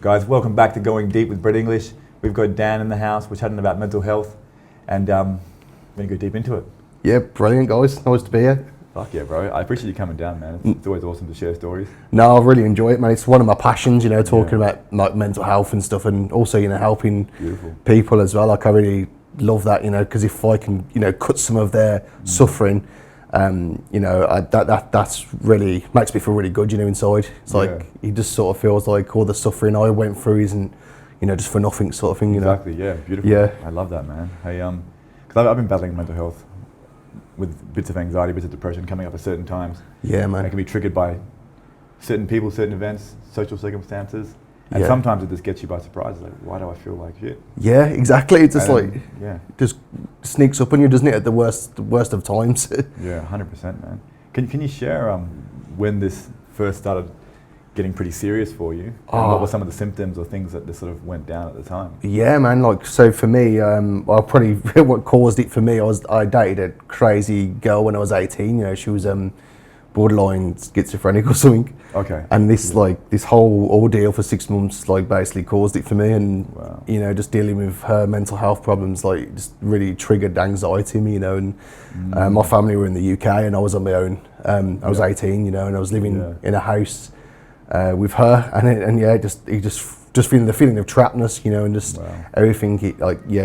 Guys, welcome back to Going Deep with Brett English. We've got Dan in the house. We're chatting about mental health, and we're going to go deep into it. Yeah, brilliant, guys. Nice to be here. Fuck yeah, bro. I appreciate you coming down, man. It's always awesome to share stories. No, I really enjoy it, man. It's one of my passions, talking about like mental health and stuff, and also, helping people as well. Like, I really love that, because if I can, cut some of their suffering, that's really makes me feel really good, inside. It's like, it just sort of feels like all the suffering I went through isn't, just for nothing sort of thing, Exactly, yeah, beautiful. Yeah. I love that, man. Hey, because I've been battling mental health with bits of anxiety, bits of depression coming up at certain times. Yeah, man. And it can be triggered by certain people, certain events, social circumstances. And sometimes it just gets you by surprise. Like, why do I feel like shit? Yeah, exactly. It's just just sneaks up on you, doesn't it, at the worst of times? Yeah, 100%, man. Can you share when this first started getting pretty serious for you? And what were some of the symptoms or things that sort of went down at the time? Yeah, man. So for me, probably what caused it for me, I dated a crazy girl when I was 18. She was borderline schizophrenic or something. Okay. And this whole ordeal for 6 months basically caused it for me, and just dealing with her mental health problems just really triggered anxiety in me, and my family were in the UK and I was on my own. I was 18, and I was living in a house with her, and just feeling the feeling of trappedness, and just everything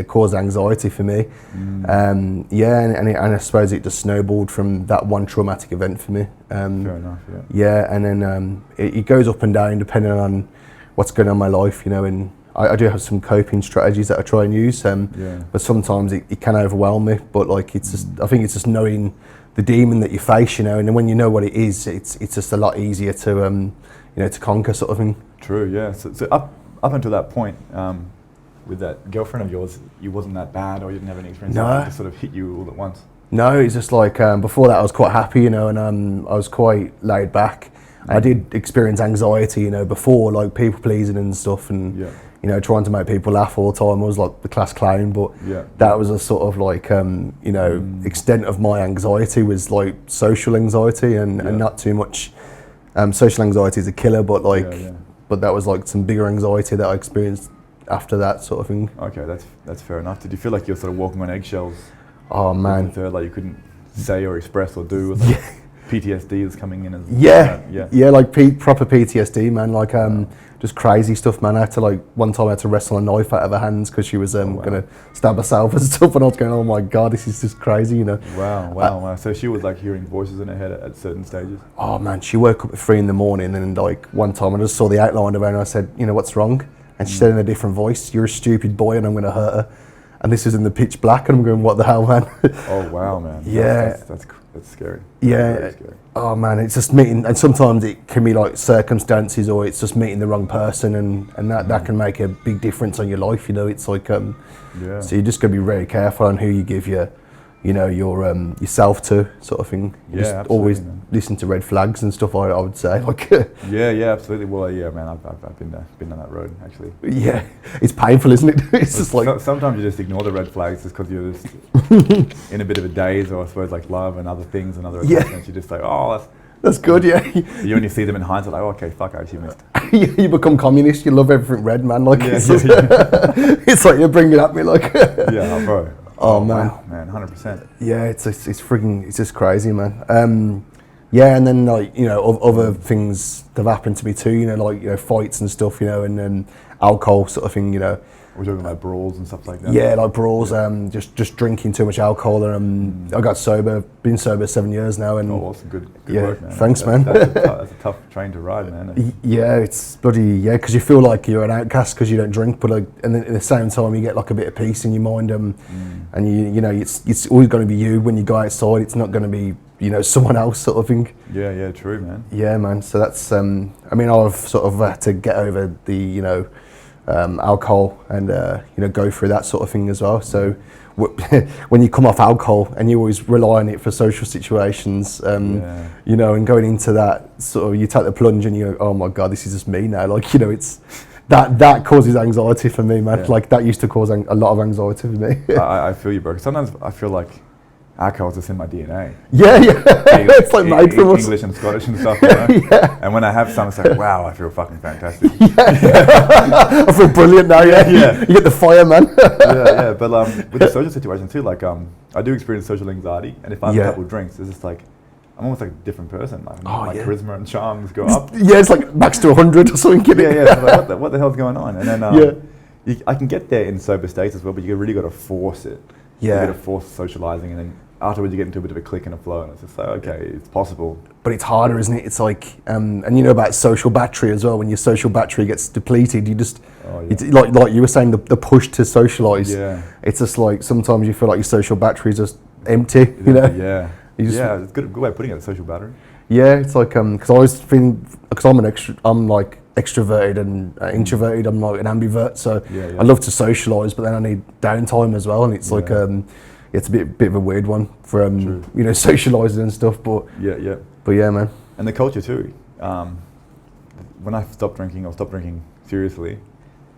caused anxiety for me. And I suppose it just snowballed from that one traumatic event for me. Fair enough, yeah. Yeah, and then it goes up and down depending on what's going on in my life, and I do have some coping strategies that I try and use, but sometimes it can overwhelm me. But it's just, I think it's just knowing the demon that you face, and then when you know what it is, it's just a lot easier to to conquer, sort of thing. True, yeah. So up until that point, with that girlfriend of yours, you wasn't that bad, or you didn't have any experience that just sort of hit you all at once? No, it's just before that I was quite happy, and I was quite laid back. I did experience anxiety, before, people pleasing and stuff, and trying to make people laugh all the time. I was like the class clown, but that was a sort of extent of my anxiety was social anxiety and not too much. Social anxiety is a killer, but but that was some bigger anxiety that I experienced after that sort of thing. Okay, that's fair enough. Did you feel like you're sort of walking on eggshells? Oh man, you couldn't say or express or do? PTSD is coming in as proper PTSD, man. Just crazy stuff, man. I had to one time I had to wrestle a knife out of her hands because she was gonna stab herself and stuff, and I was going, oh my god, this is just crazy, Wow. So she was hearing voices in her head at certain stages? Oh man, she woke up at 3 a.m, and one time I just saw the outline of her and I said, what's wrong? And she said in a different voice, you're a stupid boy and I'm gonna hurt her. And this was in the pitch black, and I'm going, what the hell, man? Oh wow, man. Yeah. That's scary. Yeah. Very scary. Oh man, it's just meeting, and sometimes it can be circumstances, or it's just meeting the wrong person, and that can make a big difference on your life. It's so you just gotta be very careful on who you give your yourself to, sort of thing. You just always listen to red flags and stuff. I would say Yeah, absolutely. Well, yeah, man, I've been on that road actually. Yeah, it's painful, isn't it? It's just sometimes you just ignore the red flags just because you're just in a bit of a daze, or I suppose love and other things and other attachments. You just that's good. Yeah, you only see them in hindsight, okay, fuck, I actually missed. You become communist. You love everything red, man. It's like you're bringing it at me, Yeah, bro. Oh man, wow, man, 100%. Yeah, it's just crazy, man. And then other things that have happened to me too. Fights and stuff. And alcohol sort of thing. We're talking about brawls and stuff like that. Yeah, brawls. Just drinking too much alcohol, and I got sober. Been sober 7 years now, and awesome, good work, man. Thanks, man. That's a tough train to ride, man. Yeah, it's bloody because you feel like you're an outcast because you don't drink, but and then at the same time you get a bit of peace in your mind, and it's always going to be you when you go outside. It's not going to be someone else sort of thing. Yeah, true, man. Yeah, man. So that's I've sort of had to get over the alcohol and go through that sort of thing as well. So when you come off alcohol and you always rely on it for social situations, and going into that sort of, you take the plunge and you go, oh my god, this is just me now. It's that causes anxiety for me, man. That used to cause a lot of anxiety for me. I feel you, bro. Sometimes I feel like alcohol's just in my DNA. Yeah. It's like made from us. English and Scottish and stuff, you know? Yeah. And when I have some, it's like, wow, I feel fucking fantastic. I feel brilliant now, yeah. You get the fire, man. yeah. But with the social situation too, like I do experience social anxiety, and if I have a couple of drinks, it's just like, I'm almost like a different person. Like my charisma and charms go up. Yeah, it's like max to 100 or something. Yeah. So like, what the hell's going on? And then I can get there in sober states as well, but you really got to force it. Yeah. You got to force socializing, and then afterwards you get into a bit of a click and a flow, and it's just like, okay, it's possible. But it's harder, isn't it? It's like, and you know about social battery as well. When your social battery gets depleted, you just, it's like you were saying, the push to socialise. Yeah. It's just like, sometimes you feel like your social battery is just empty, you know? Yeah. It's a good way of putting it, social battery. Yeah, it's like, because I always think, because I'm like extroverted and introverted, I'm like an ambivert, so I love to socialise, but then I need downtime as well, and it's like, it's a bit of a weird one for, you know, socialising and stuff, but But yeah, man. And the culture too. When I stopped drinking seriously,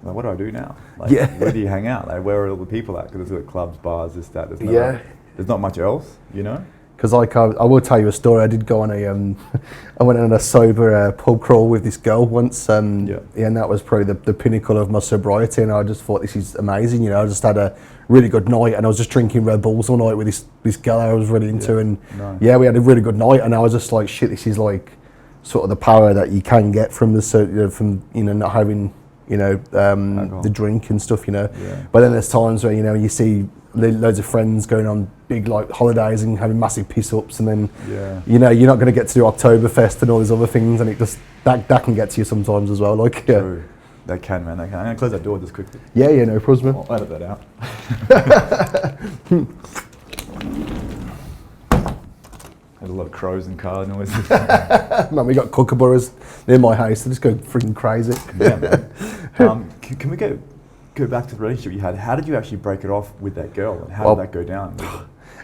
like, what do I do now? Like, where do you hang out? Like, where are all the people at? Because there's clubs, bars, this, that. There's not much else, you know? Because like I will tell you a story. I did go on I went on a sober pub crawl with this girl once, and that was probably the pinnacle of my sobriety. And I just thought, this is amazing. You know, I just had a really good night, and I was just drinking Red Bulls all night with this girl I was really into, and we had a really good night. And I was just like, shit, this is like sort of the power that you can get from not having the drink and stuff, you know. But then there's times where, you know, you see loads of friends going on big like holidays and having massive piss ups, and then you know, you're not going to get to do Oktoberfest and all these other things, and it just that can get to you sometimes as well. Like True. That can, man. That can. I'm gonna close that door just quickly. Yeah, no problem. I'll edit that out. There's a lot of crows and car noises. Man, we got kookaburras near my house. They just go freaking crazy. Yeah, man. Can we go back to the relationship you had? How did you actually break it off with that girl, and how did that go down?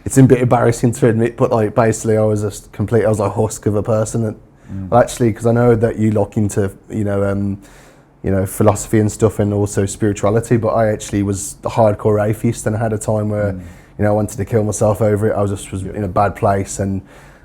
It's a bit embarrassing to admit, but like basically I was a husk of a person. And well, actually, because I know that you look into philosophy and stuff, and also spirituality, but I actually was a hardcore atheist, and I had a time where I wanted to kill myself over it. I was in a bad place, and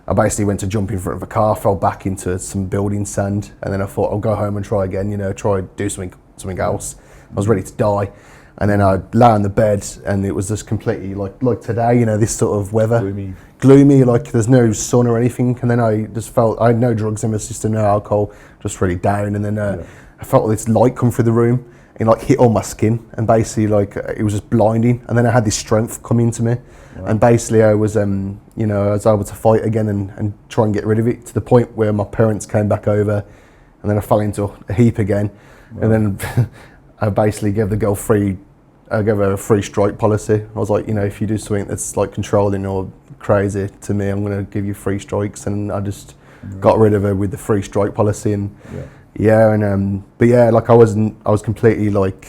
I basically went to jump in front of a car, fell back into some building sand, and then I thought I'll go home and try again, try do something else. I was ready to die, and then I lay on the bed, and it was just completely like today, this sort of weather, gloomy, like there's no sun or anything. And then I just felt I had no drugs in my system, no alcohol, just really down. And then I felt this light come through the room and like hit on my skin, and basically like it was just blinding. And then I had this strength come into me, and basically I was I was able to fight again and try and get rid of it, to the point where my parents came back over, and then I fell into a heap again, and then. I basically gave the girl I gave her a free strike policy. I was like, if you do something that's like controlling or crazy to me, I'm going to give you 3 strikes. And I just got rid of her with the free strike policy. And like I was completely like,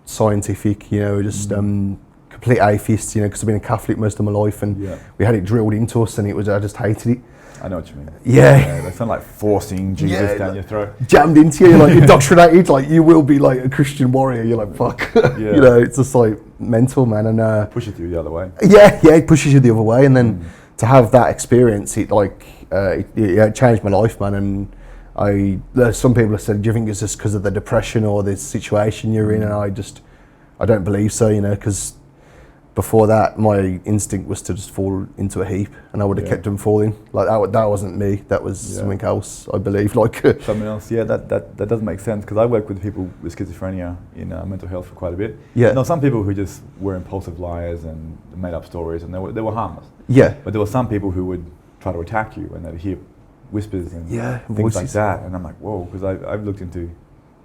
scientific, just complete atheist, because I've been a Catholic most of my life, and we had it drilled into us, and I just hated it. I know what you mean. Yeah. They sound like forcing Jesus down your throat. Jammed into you, like indoctrinated, like you will be like a Christian warrior. You're like, fuck. It's just like mental, man. And push it through the other way. Yeah, it pushes you the other way. And then to have that experience, it changed my life, man. And some people have said, do you think it's just because of the depression or the situation you're in? And I don't believe so, because before that, my instinct was to just fall into a heap, and I would have kept them falling. Like that wasn't me. That was something else, I believe. Like something else. Yeah, that does make sense, because I work with people with schizophrenia in mental health for quite a bit. Yeah. Some people who just were impulsive liars and made up stories, and they were harmless. Yeah. But there were some people who would try to attack you, and they'd hear whispers and things voices like that, and I'm like, whoa, because I've looked into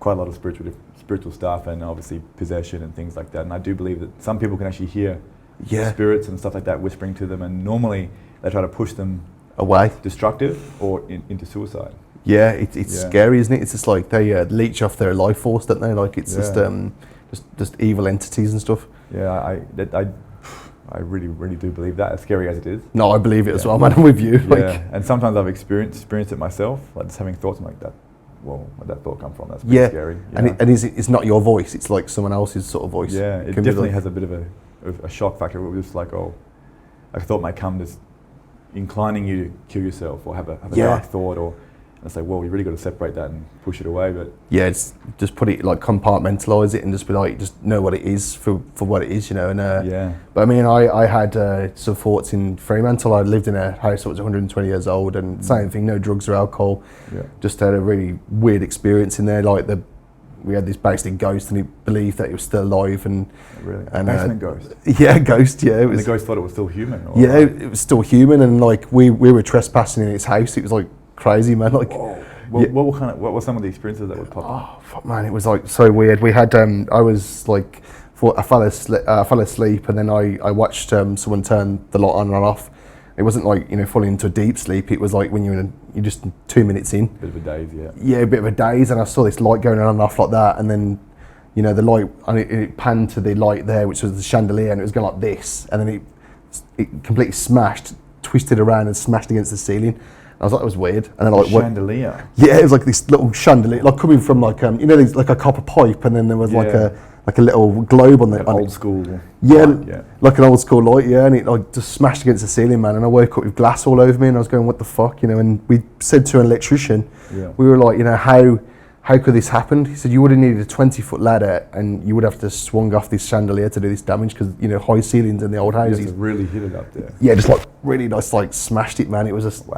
quite a lot of spiritual stuff, and obviously possession and things like that, and I do believe that some people can actually hear spirits and stuff like that whispering to them, and normally they try to push them away, destructive, or into suicide. Yeah, it's scary, isn't it? It's just like they leech off their life force, don't they? Like it's just evil entities and stuff. Yeah, I really, really do believe that, as scary as it is. No, I believe it as well, man. I'm with you. And sometimes I've experienced it myself, like just having thoughts like that. Well, where'd that thought come from? That's pretty scary. And it's not your voice, it's like someone else's sort of voice. Yeah, it definitely has a bit of a shock factor. We're just like, oh, a thought might come that's inclining you to kill yourself or have a dark thought, or and it's like, well, you really got to separate that and push it away. But yeah, it's just put it, like, compartmentalize it and just be like, just know what it is for what it is, you know. And but I mean, I had some thoughts in Fremantle. I lived in a house that was 120 years old, and same thing, no drugs or alcohol. Yeah. Just had a really weird experience in there. Like, we had this basically ghost, and he believed that he was still alive. And really, and basement ghost. Yeah, ghost. Yeah, and the ghost thought it was still human. Or yeah, it was still human, and like we were trespassing in its house. It was like crazy, man. Like, what were some of the experiences that would pop up? Oh fuck, man, it was like so weird. We had I was like, I fell asleep, and then I watched someone turn the light on and off. It wasn't like, you know, falling into a deep sleep. It was like when you're just 2 minutes in. Bit of a daze, yeah. Yeah, a bit of a daze, and I saw this light going on and off like that, and then, you know, the light, and it panned to the light there, which was the chandelier, and it was going like this, and then it completely smashed, twisted around and smashed against the ceiling. I was like, it was weird. And then, like, chandelier? Yeah, it was like this little chandelier, like coming from like, you know, like a copper pipe, and then there was like a little globe on the old school. Yeah, like an old school light, yeah, and it like just smashed against the ceiling, man. And I woke up with glass all over me, and I was going, what the fuck, you know? And we said to an electrician, we were like, you know, how could this happen? He said, you would have needed a 20-foot ladder, and you would have to swung off this chandelier to do this damage, because, you know, high ceilings in the old houses. You have to really hit it up there. Yeah, just like really nice, like smashed it, man. It was just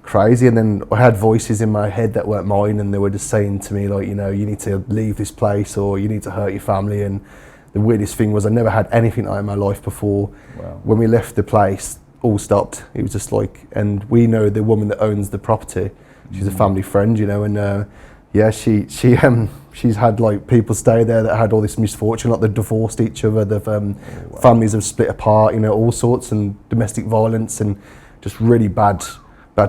crazy. And then I had voices in my head that weren't mine, and they were just saying to me, like, you know, you need to leave this place, or you need to hurt your family. And the weirdest thing was, I never had anything like that in my life before. When we left the place, all stopped. It was just like, and we know the woman that owns the property. She's a family friend, you know, and yeah, she's had like people stay there that had all this misfortune, like they divorced each other, the families have split apart, you know, all sorts, and domestic violence, and just really bad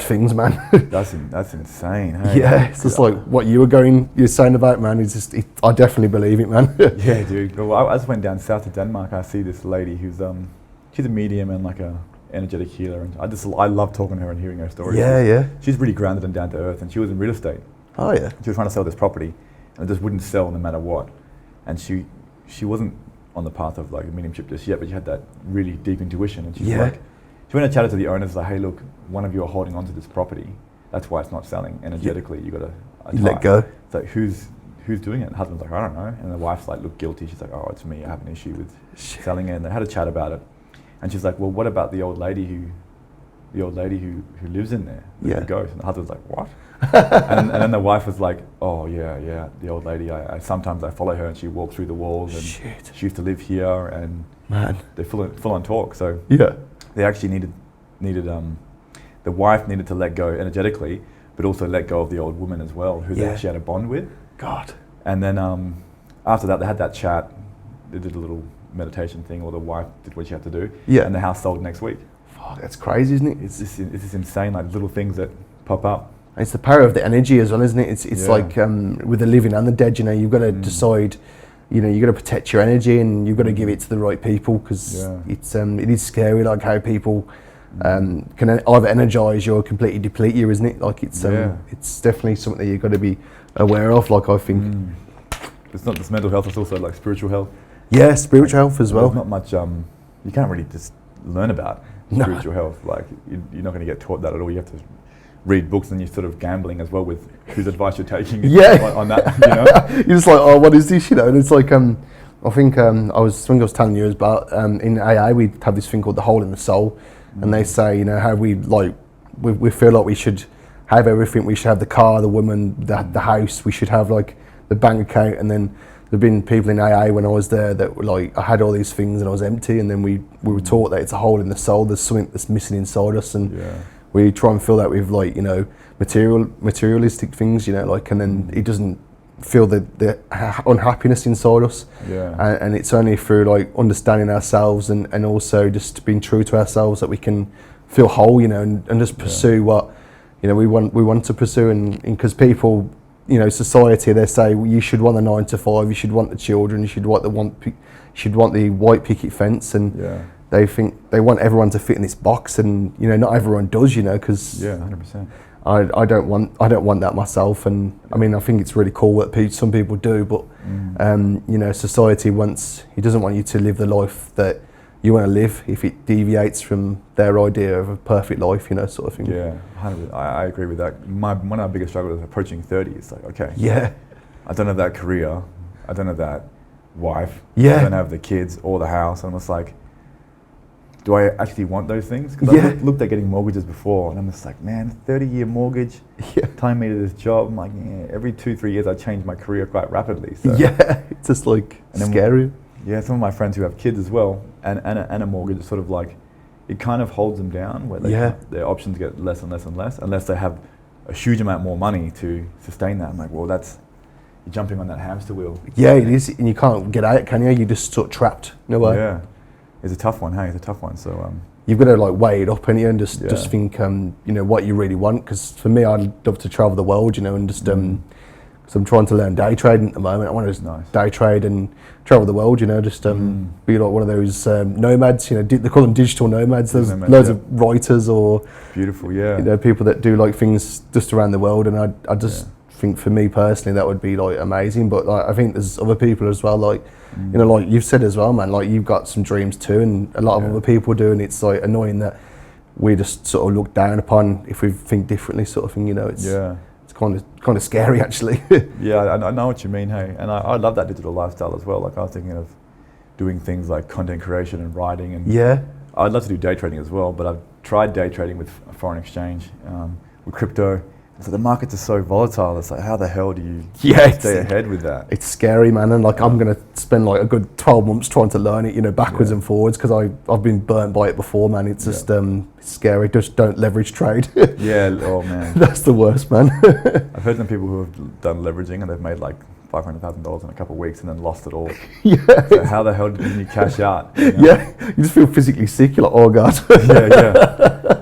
things, man. That's insane. Hey? Yeah, it's just like what you're saying about, man. It's just, I definitely believe it, man. Yeah, dude. Well, I just went down south to Denmark. I see this lady who's she's a medium and like a energetic healer, and I love talking to her and hearing her stories. Yeah. She's really grounded and down to earth, and she was in real estate. Oh yeah. She was trying to sell this property, and it just wouldn't sell no matter what. And she wasn't on the path of like a mediumship just yet, but she had that really deep intuition, and she's like, she went and chatted to the owners, like, hey, look, one of you are holding onto this property. That's why it's not selling. Energetically, you got to let go. It's like, who's doing it? And the husband's like, I don't know. And the wife's like, look guilty. She's like, oh, it's me. I have an issue with selling it. And they had a chat about it. And she's like, well, what about the old lady who lives in there? The ghost. And the husband's like, what? and then the wife was like, oh yeah, the old lady. I sometimes I follow her, and she walks through the walls, and she used to live here, and they're full on talk. So they actually needed the wife needed to let go energetically, but also let go of the old woman as well, who they actually had a bond with. God. And then after that, they had that chat. They did a little meditation thing, or the wife did what she had to do. Yeah. And the house sold next week. Fuck, that's crazy, isn't it? It's just insane, like little things that pop up. It's the power of the energy as well, isn't it? It's like with the living and the dead, you know, you've got to decide, you know, you've got to protect your energy, and you've got to give it to the right people, because it is scary, like how people can either energize you or completely deplete you, isn't it? Like it's definitely something that you've got to be aware of, like I think. It's not just mental health, it's also like spiritual health. Yeah, spiritual health as well. There's not much, you can't really just learn about spiritual health. Like you're not going to get taught that at all. You have to read books, and you're sort of gambling as well with whose advice you're taking on that, you know? You're just like, oh, what is this, you know? And it's like, I think I was telling you about, in AA we have this thing called the hole in the soul, and they say, you know, how we feel like we should have everything. We should have the car, the woman, the house. We should have like the bank account. And then there've been people in AA when I was there that were like, I had all these things and I was empty. And then we were taught that it's a hole in the soul. There's something that's missing inside us, and we try and fill that with like, you know, materialistic things, you know, like, and then it doesn't feel the unhappiness inside us. And it's only through like understanding ourselves and also just being true to ourselves that we can feel whole, you know, and just pursue what, you know, we want to pursue. And because people, you know, society, they say, well, you should want the 9 to 5, you should want the children, you should want the white picket fence, and they think they want everyone to fit in this box, and you know, not everyone does, you know, because 100%. I don't want that myself, and I mean, I think it's really cool that some people do, but you know, society doesn't want you to live the life that you want to live if it deviates from their idea of a perfect life, you know, sort of thing. Yeah, 100%. I agree with that. One of my biggest struggles is approaching 30. It's like, okay, I don't have that career, I don't have that wife, I don't have the kids or the house. And I'm just like, do I actually want those things? Because I looked at getting mortgages before, and I'm just like, man, 30-year mortgage, tying me to this job. I'm like, every 2-3 years I change my career quite rapidly. So. It's just like scary. Some of my friends who have kids as well, and a mortgage, is sort of like, it kind of holds them down, where their options get less and less and less, unless they have a huge amount more money to sustain that. I'm like, well, you're jumping on that hamster wheel. Yeah, it is, and you can't get out, can you? You're just sort of trapped in a way. Yeah. It's a tough one, hey. It's a tough one. So you've got to like weigh it up, and just think, you know, what you really want. Because for me, I'd love to travel the world, you know, and just because I'm trying to learn day trading at the moment. I want to day trade and travel the world, you know, just be like one of those nomads. You know, they call them digital nomads. There's loads of writers or beautiful, you know, people that do like things just around the world, and I just think for me personally that would be like amazing. But like, I think there's other people as well, like. You know, like you've said as well, man, like you've got some dreams too, and a lot of other people do, and it's like annoying that we just sort of look down upon if we think differently, sort of thing, you know. It's kind of scary, actually. I know what you mean, hey, and I love that digital lifestyle as well. Like I was thinking of doing things like content creation and writing, and I'd love to do day trading as well, but I've tried day trading with foreign exchange, with crypto. So the markets are so volatile. It's like, how the hell do you stay ahead with that? It's scary, man. And like, I'm gonna spend like a good 12 months trying to learn it, you know, backwards and forwards, because I've been burnt by it before, man. It's just it's scary. Just don't leverage trade. Oh man, that's the worst, man. I've heard some people who have done leveraging and they've made like $500,000 in a couple of weeks and then lost it all. So how the hell did you cash out? You know? You just feel physically sick. You're like, oh god.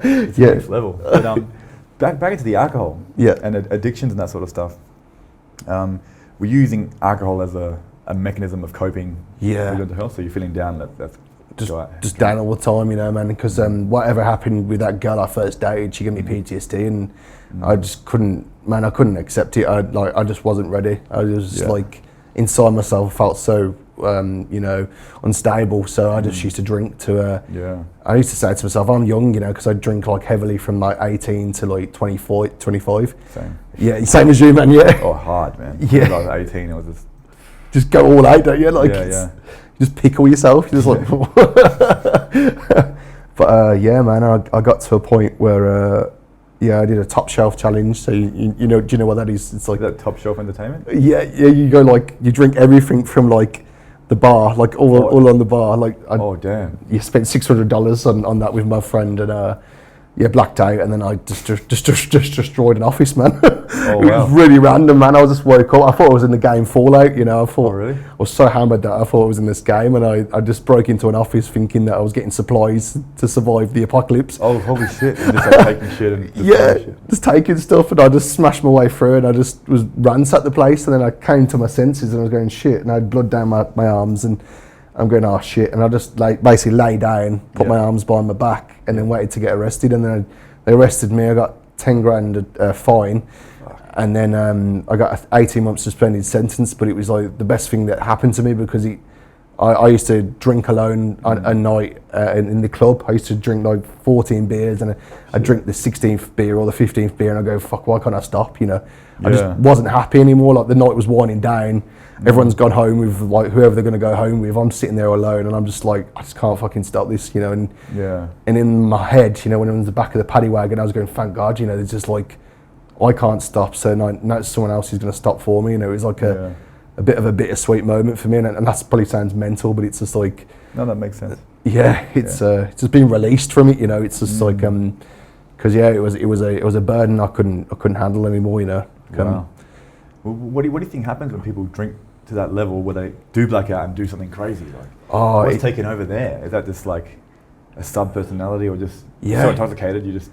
It's next level. But, back into the alcohol and addictions and that sort of stuff. We're using alcohol as a mechanism of coping with mental health. So you're feeling down, that's just down all the time, you know, man. Because whatever happened with that girl I first dated, she gave me PTSD, and I just couldn't accept it. I just wasn't ready. I was just like inside myself, I felt so you know, unstable. So I just used to drink to. I used to say to myself, I'm young, you know, because I drink like heavily from like 18 to like 25. Same. Yeah, same as you, man. Yeah. Oh, hard, man. When I was 18, it was just go all out, don't you? Like, you just pickle yourself. You're just like. But man, I got to a point where. I did a top shelf challenge. So you know, do you know what that is? It's like that top shelf entertainment. Yeah. You go like you drink everything from like the bar, like all on the bar. Like damn! You spent $600 on that with my friend, and blacked out, and then I just destroyed an office, man. Oh, wow. It was really random, man. I just woke up. I thought I was in the game Fallout, you know. Really? I was so hammered that I thought I was in this game, and I just broke into an office thinking that I was getting supplies to survive the apocalypse. Oh, holy shit. And just like taking shit and just taking stuff, and I just smashed my way through, and I just was ransacked the place, and then I came to my senses, and I was going shit, and I had blood down my arms, and I'm going, oh shit, and I just basically lay down, put my arms behind my back, and then waited to get arrested, and then they arrested me. I got 10 grand fine, and then I got an 18 month suspended sentence, but it was like the best thing that happened to me, because I used to drink alone a night in the club. I used to drink like 14 beers, and I'd drink the 16th beer or the 15th beer, and I go, fuck, why can't I stop, you know? I just wasn't happy anymore. Like the night was winding down. Everyone's gone home with like whoever they're going to go home with. I'm sitting there alone, and I'm just like, I just can't fucking stop this, you know. And in my head, you know, when I was in the back of the paddy wagon, I was going, thank God, you know, there's just like, I can't stop, so now someone else is going to stop for me. You know, it was like a bit of a bittersweet moment for me, and that probably sounds mental, but it's just like, no, that makes sense. It's just being released from it, you know. It's just like, because it was a burden I couldn't handle anymore, you know. Wow. What do you think happens when people drink to that level where they do black out and do something crazy? Like, what's taking over there? Is that just like a sub-personality, or just so intoxicated you just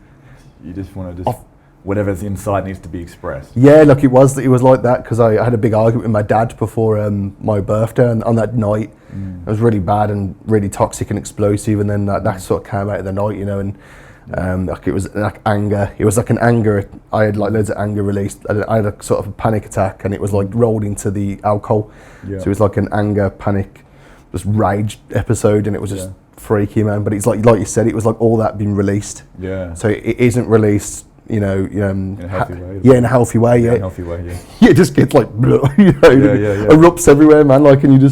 want to just whatever's inside needs to be expressed? Yeah, look, it was like that, because I had a big argument with my dad before my birthday, and on that night it was really bad and really toxic and explosive, and then that sort of came out of the night, you know, and like it was like anger. It was like an anger. I had like loads of anger released. I had a sort of a panic attack, and it was like rolled into the alcohol. So it was like an anger, panic, just rage episode, and it was just freaky, man. But it's like you said, it was like all that being released. Yeah. So it isn't released, in a healthy way. Yeah, in a healthy way. Yeah. In a healthy way. Yeah. Yeah, it just gets like, erupts everywhere, man. Like, and you're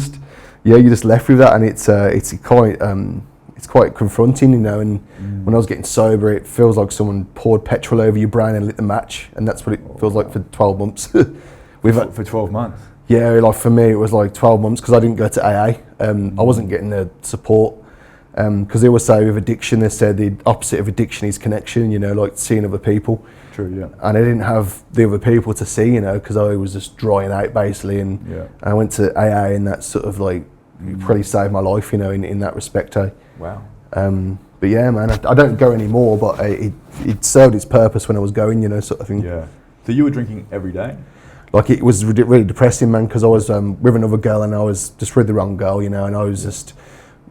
just left with that, and it's quite confronting, And when I was getting sober, it feels like someone poured petrol over your brain and lit the match, and that's what it feels like for 12 months. For 12 months. Yeah, like for me, it was like 12 months because I didn't go to AA. I wasn't getting the support because they always say with addiction, they said the opposite of addiction is connection. Like seeing other people. True. Yeah. And I didn't have the other people to see, because I was just drying out basically, and I went to AA, and that sort of like probably saved my life, in that respect. Wow. But yeah, man, I don't go anymore, but it served its purpose when I was going, sort of thing. Yeah. So you were drinking every day? Like, it was really depressing, man, because I was with another girl, and I was just with the wrong girl, and I was just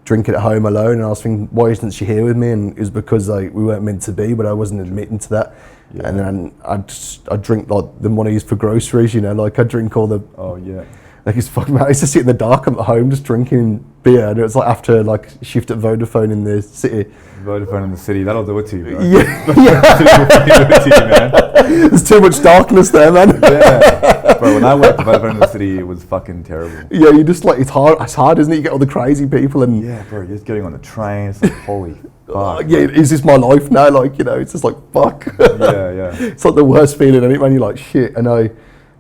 drinking at home alone, and I was thinking, why isn't she here with me? And it was because we weren't meant to be, but I wasn't admitting to that. Yeah. And then I'd drink like the money I used for groceries, like I'd drink all the... Oh, yeah. Like, it's fucking mad. I used to sit in the dark at home just drinking beer, and it was like after like shift at Vodafone in the city. Vodafone in the city, that'll do it to you, bro. Yeah. There's too much darkness there, man. Yeah. Bro, when I worked at Vodafone in the city, it was fucking terrible. Yeah, you just like, it's hard, isn't it? You get all the crazy people and... Yeah, bro, you're just getting on the train, it's like, holy fuck. Yeah, is this my life now? Like, it's just like, fuck. Yeah. It's like the worst feeling, and when you're like, shit, and I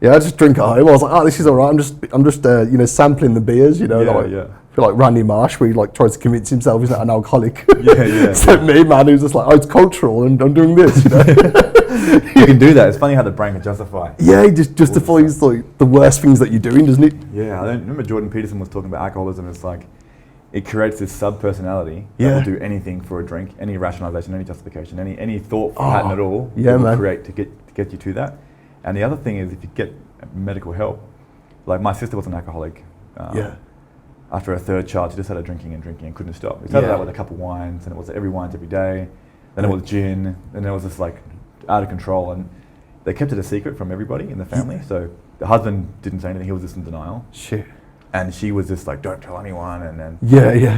just drink at home. I was like, oh, this is all right. I'm just sampling the beers, I feel like Randy Marsh, where he like tries to convince himself he's not an alcoholic. Yeah. It's like me, man, who's just like, oh, it's cultural, and I'm doing this, You can do that. It's funny how the brain can justify. Yeah, he just justifies like the worst things that you're doing, doesn't it? Yeah, I remember Jordan Peterson was talking about alcoholism. It's like, it creates this sub-personality that will do anything for a drink, any rationalization, any justification, any thought pattern at all. Yeah, man. Create to get you to that. And the other thing is, if you get medical help, like my sister was an alcoholic. After her third child, she just started drinking and couldn't stop. It started out with a couple of wines, and it was every wines every day. Then it was gin, and it was just like out of control. And they kept it a secret from everybody in the family. So the husband didn't say anything; he was just in denial. Shit. And she was just like, don't tell anyone, and then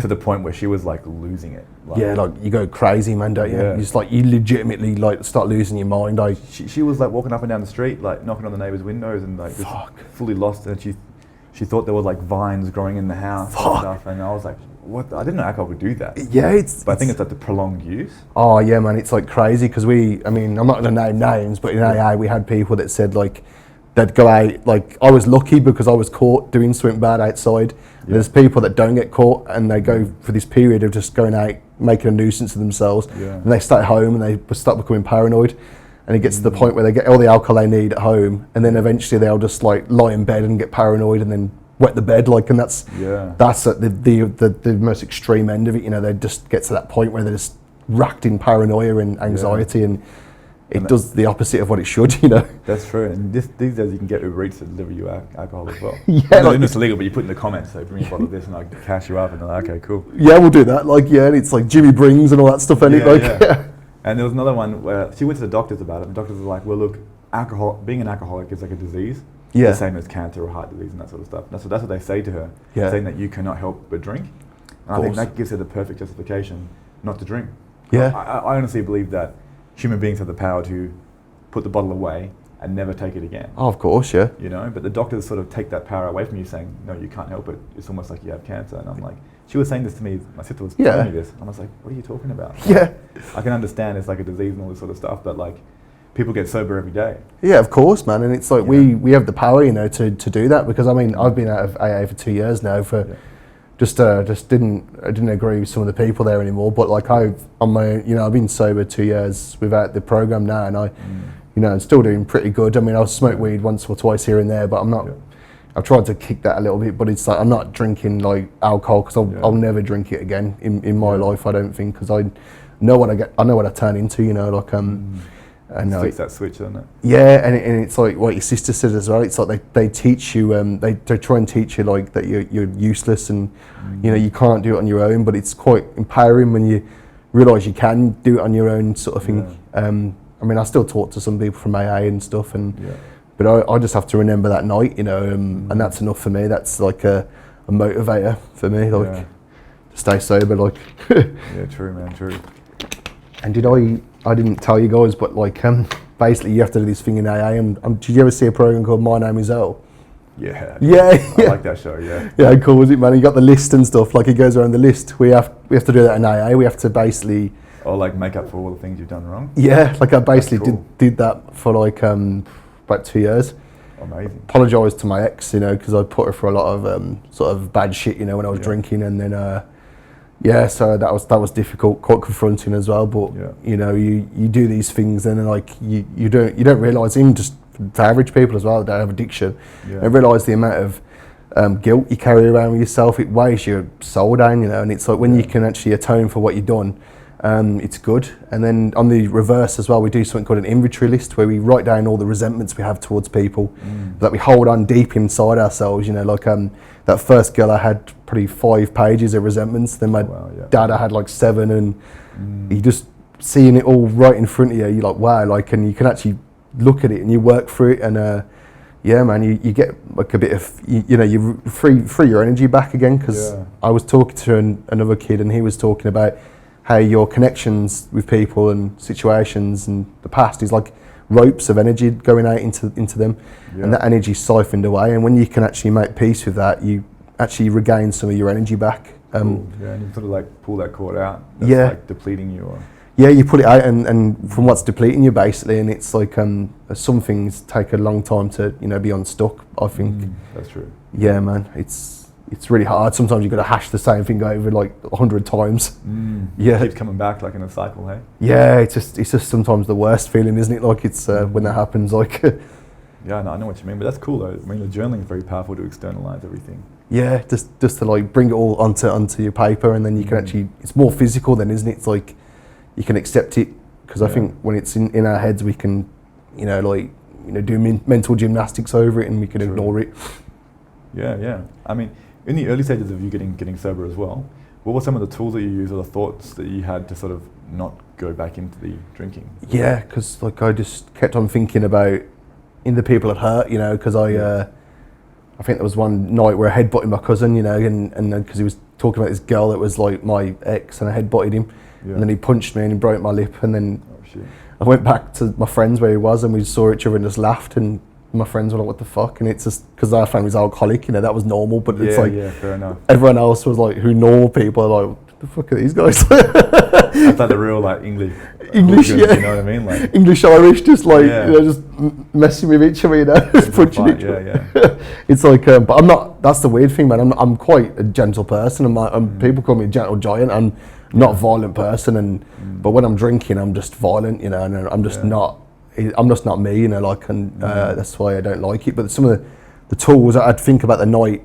to the point where she was like losing it. Like you go crazy, man, don't you? You just like, you legitimately like start losing your mind. She was like walking up and down the street, like knocking on the neighbors' windows, and like just fully lost. And she thought there was like vines growing in the house and stuff. And I was like, what? I didn't know alcohol could do that. Yeah, but I think it's like the prolonged use. Oh yeah, man, it's like crazy because I'm not gonna name names, but in AA we had people that said like, they'd go out, like I was lucky because I was caught doing something bad outside. There's people that don't get caught, and they go for this period of just going out, making a nuisance of themselves, and they stay at home and they start becoming paranoid, and it gets to the point where they get all the alcohol they need at home, and then eventually they'll just like lie in bed and get paranoid and then wet the bed, like, and that's at the most extreme end of it. They just get to that point where they're just racked in paranoia and anxiety, and it does the opposite of what it should, That's true, and these days you can get Uber Eats to deliver you alcohol as well. It's illegal, but you put in the comments, so bring a bottle of this and I'll cash you up, and they're like, okay, cool. Yeah, we'll do that, and it's like Jimmy Brings and all that stuff, And there was another one where she went to the doctors about it, and the doctors were like, well, look, being an alcoholic is like a disease, the same as cancer or heart disease and that sort of stuff. That's what they say to her, saying that you cannot help but drink. And I think that gives her the perfect justification not to drink. I honestly believe that human beings have the power to put the bottle away and never take it again. Oh, of course, yeah. But the doctors sort of take that power away from you, saying, no, you can't help it. It's almost like you have cancer. And I'm like, she was saying this to me, my sister was telling me this. And I was like, what are you talking about? I can understand it's like a disease and all this sort of stuff, but like, people get sober every day. Yeah, of course, man. And it's like, we have the power, to do that, because I've been out of AA for 2 years now just didn't agree with some of the people there anymore. But like I've been sober 2 years without the program now, and I'm still doing pretty good. I'll smoke weed once or twice here and there, but I'm not. I've tried to kick that a little bit, but it's like I'm not drinking like alcohol because I'll never drink it again in my life. I don't think, because I know what I turn into. And fix that switch, doesn't it? Yeah, and it's like what your sister said as well. It's like they teach you, they try and teach you like that you're useless, and you can't do it on your own. But it's quite empowering when you realise you can do it on your own, sort of thing. I still talk to some people from AA and stuff, but I just have to remember that night, and that's enough for me. That's like a motivator for me, stay sober, like. Yeah, true, man, true. And I didn't tell you guys, but like, basically you have to do this thing in AA. And did you ever see a program called My Name Is Earl? Yeah. I like that show. Yeah. Yeah, cool, was it, man? You got the list and stuff. Like, it goes around the list. We have to do that in AA. We have to basically. Or like make up for all the things you've done wrong. Yeah, like I basically cool. did that for like about 2 years. Amazing. Apologised to my ex, you know, because I put her for a lot of sort of bad shit, you know, when I was drinking, and then so that was difficult, quite confronting as well. But you know, you do these things, and then like you don't realise, even just for average people as well that have addiction, don't realise the amount of guilt you carry around with yourself. It weighs your soul down, you know, and it's like when you can actually atone for what you've done, it's good. And then on the reverse as well, we do something called an inventory list, where we write down all the resentments we have towards people that we hold on deep inside ourselves, you know, like that first girl I had probably 5 pages of resentments, then my dad I had like 7, and you just seeing it all right in front of you, you're like, wow, like, and you can actually look at it and you work through it, and yeah, man, you get like a bit of, you know, you free your energy back again, because I was talking to another kid, and he was talking about how your connections with people and situations and the past is like ropes of energy going out into them, and that energy siphoned away, and when you can actually make peace with that, you actually regain some of your energy back. Cool. Yeah, and you sort of like pull that cord out that's like depleting you, or you pull it out, and from what's depleting you basically, and it's like some things take a long time to, you know, be unstuck, I think. That's true. Yeah, man, it's really hard. Sometimes you've got to hash the same thing over like 100 times. It keeps coming back like in a cycle, hey? Yeah, it's just sometimes the worst feeling, isn't it? Like it's when that happens, like. Yeah, no, I know what you mean, but that's cool though. I mean, the journaling is very powerful to externalize everything. Yeah, just to like bring it all onto your paper, and then you can actually, it's more physical then, isn't it? It's like you can accept it, because I think when it's in our heads, we can, you know, like, you know, do mental gymnastics over it, and we can ignore it. Yeah. I mean, in the early stages of you getting sober as well, what were some of the tools that you used, or the thoughts that you had to sort of not go back into the drinking? Yeah, because like I just kept on thinking about in the people it hurt, you know, because I think there was one night where I headbutted my cousin, you know, and because he was talking about this girl that was like my ex, and I headbutted him, and then he punched me and he broke my lip, and then I went back to my friends where he was, and we saw each other and just laughed, and my friends were like, what the fuck? And it's just because our family's alcoholic, you know, that was normal, but it's like fair enough. Everyone else was like, who normal people are like, what the fuck are these guys? That's like the real like English, you know what I mean? Like English Irish, just like, you know, just messing with each other, you know, just punching each other. It's like, but I'm not. That's the weird thing, man. I'm quite a gentle person, and people call me a gentle giant. I'm not a violent person, but when I'm drinking, I'm just violent, you know, and I'm just not. I'm just not me, you know, like, and that's why I don't like it. But some of the tools, I'd think about the night,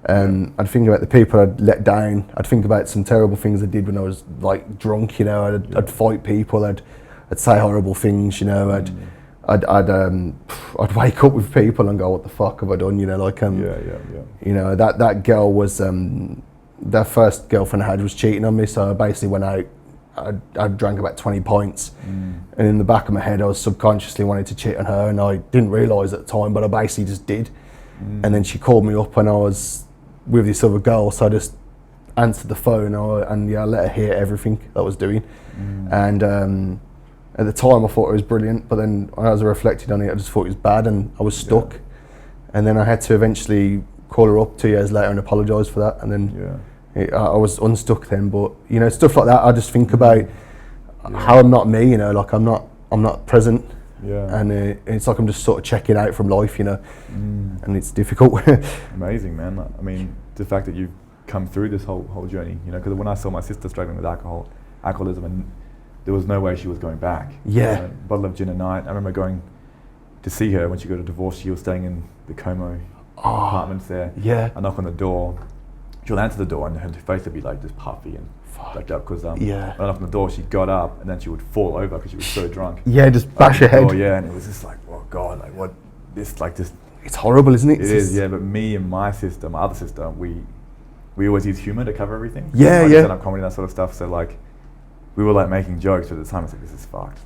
I'd think about the people I'd let down, I'd think about some terrible things I did when I was like drunk, you know, I'd fight people, I'd say horrible things, you know, I'd wake up with people and go, what the fuck have I done, you know, like, you know, that girl was, their first girlfriend I had was cheating on me, so I basically went out, I drank about 20 pints, and in the back of my head I was subconsciously wanting to cheat on her, and I didn't realise at the time, but I basically just did. And then she called me up and I was with this other girl, so I just answered the phone, and I let her hear everything that I was doing. And at the time I thought it was brilliant, but then as I reflected on it, I just thought it was bad, and I was stuck. And then I had to eventually call her up 2 years later and apologise for that, and then I was unstuck then. But you know, stuff like that, I just think about how I'm not me, you know, like I'm not present, and it's like I'm just sort of checking out from life, you know, and it's difficult. Amazing, man. I mean, the fact that you've come through this whole journey, you know, because when I saw my sister struggling with alcoholism, and there was no way she was going back. You know, bottle of gin a night. I remember going to see her when she got a divorce. She was staying in the Como apartments there. I knock on the door. She'll answer the door and her face would be like just puffy and backed up, because when I knocked on the door, she got up and then she would fall over because she was so drunk. Just bash her head. And it was just like, oh God, like what this, like this. It's horrible, isn't it? It is, but me and my sister, my other sister, we always use humour to cover everything. Stand-up comedy, that sort of stuff. So like, we were like making jokes, but at the time it's like, this is fucked.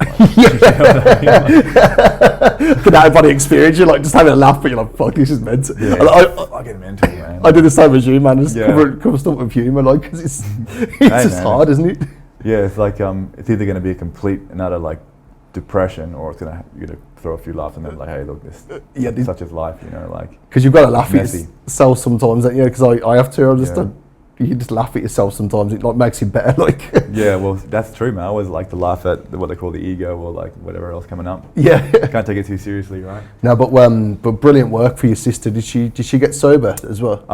Can everybody experience you like just having a laugh, but you're like, fuck, this is mental. Yeah, I get mental, man. I do the same as you, man. Just cover stuff with humour, like, because it's just hard, isn't it? Yeah, it's like it's either going to be a complete and utter like depression, or it's you're gonna throw a few laughs and then like, hey, look, this such is life, you know, like. Because you've got to laugh at yourself sometimes, don't you? Because I have to. You just laugh at yourself sometimes. It like makes you better, like. Yeah, well, that's true, man. I always like to laugh at what they call the ego, or like whatever else coming up. Yeah. Can't take it too seriously, right? No, but brilliant work for your sister. Did she get sober as well?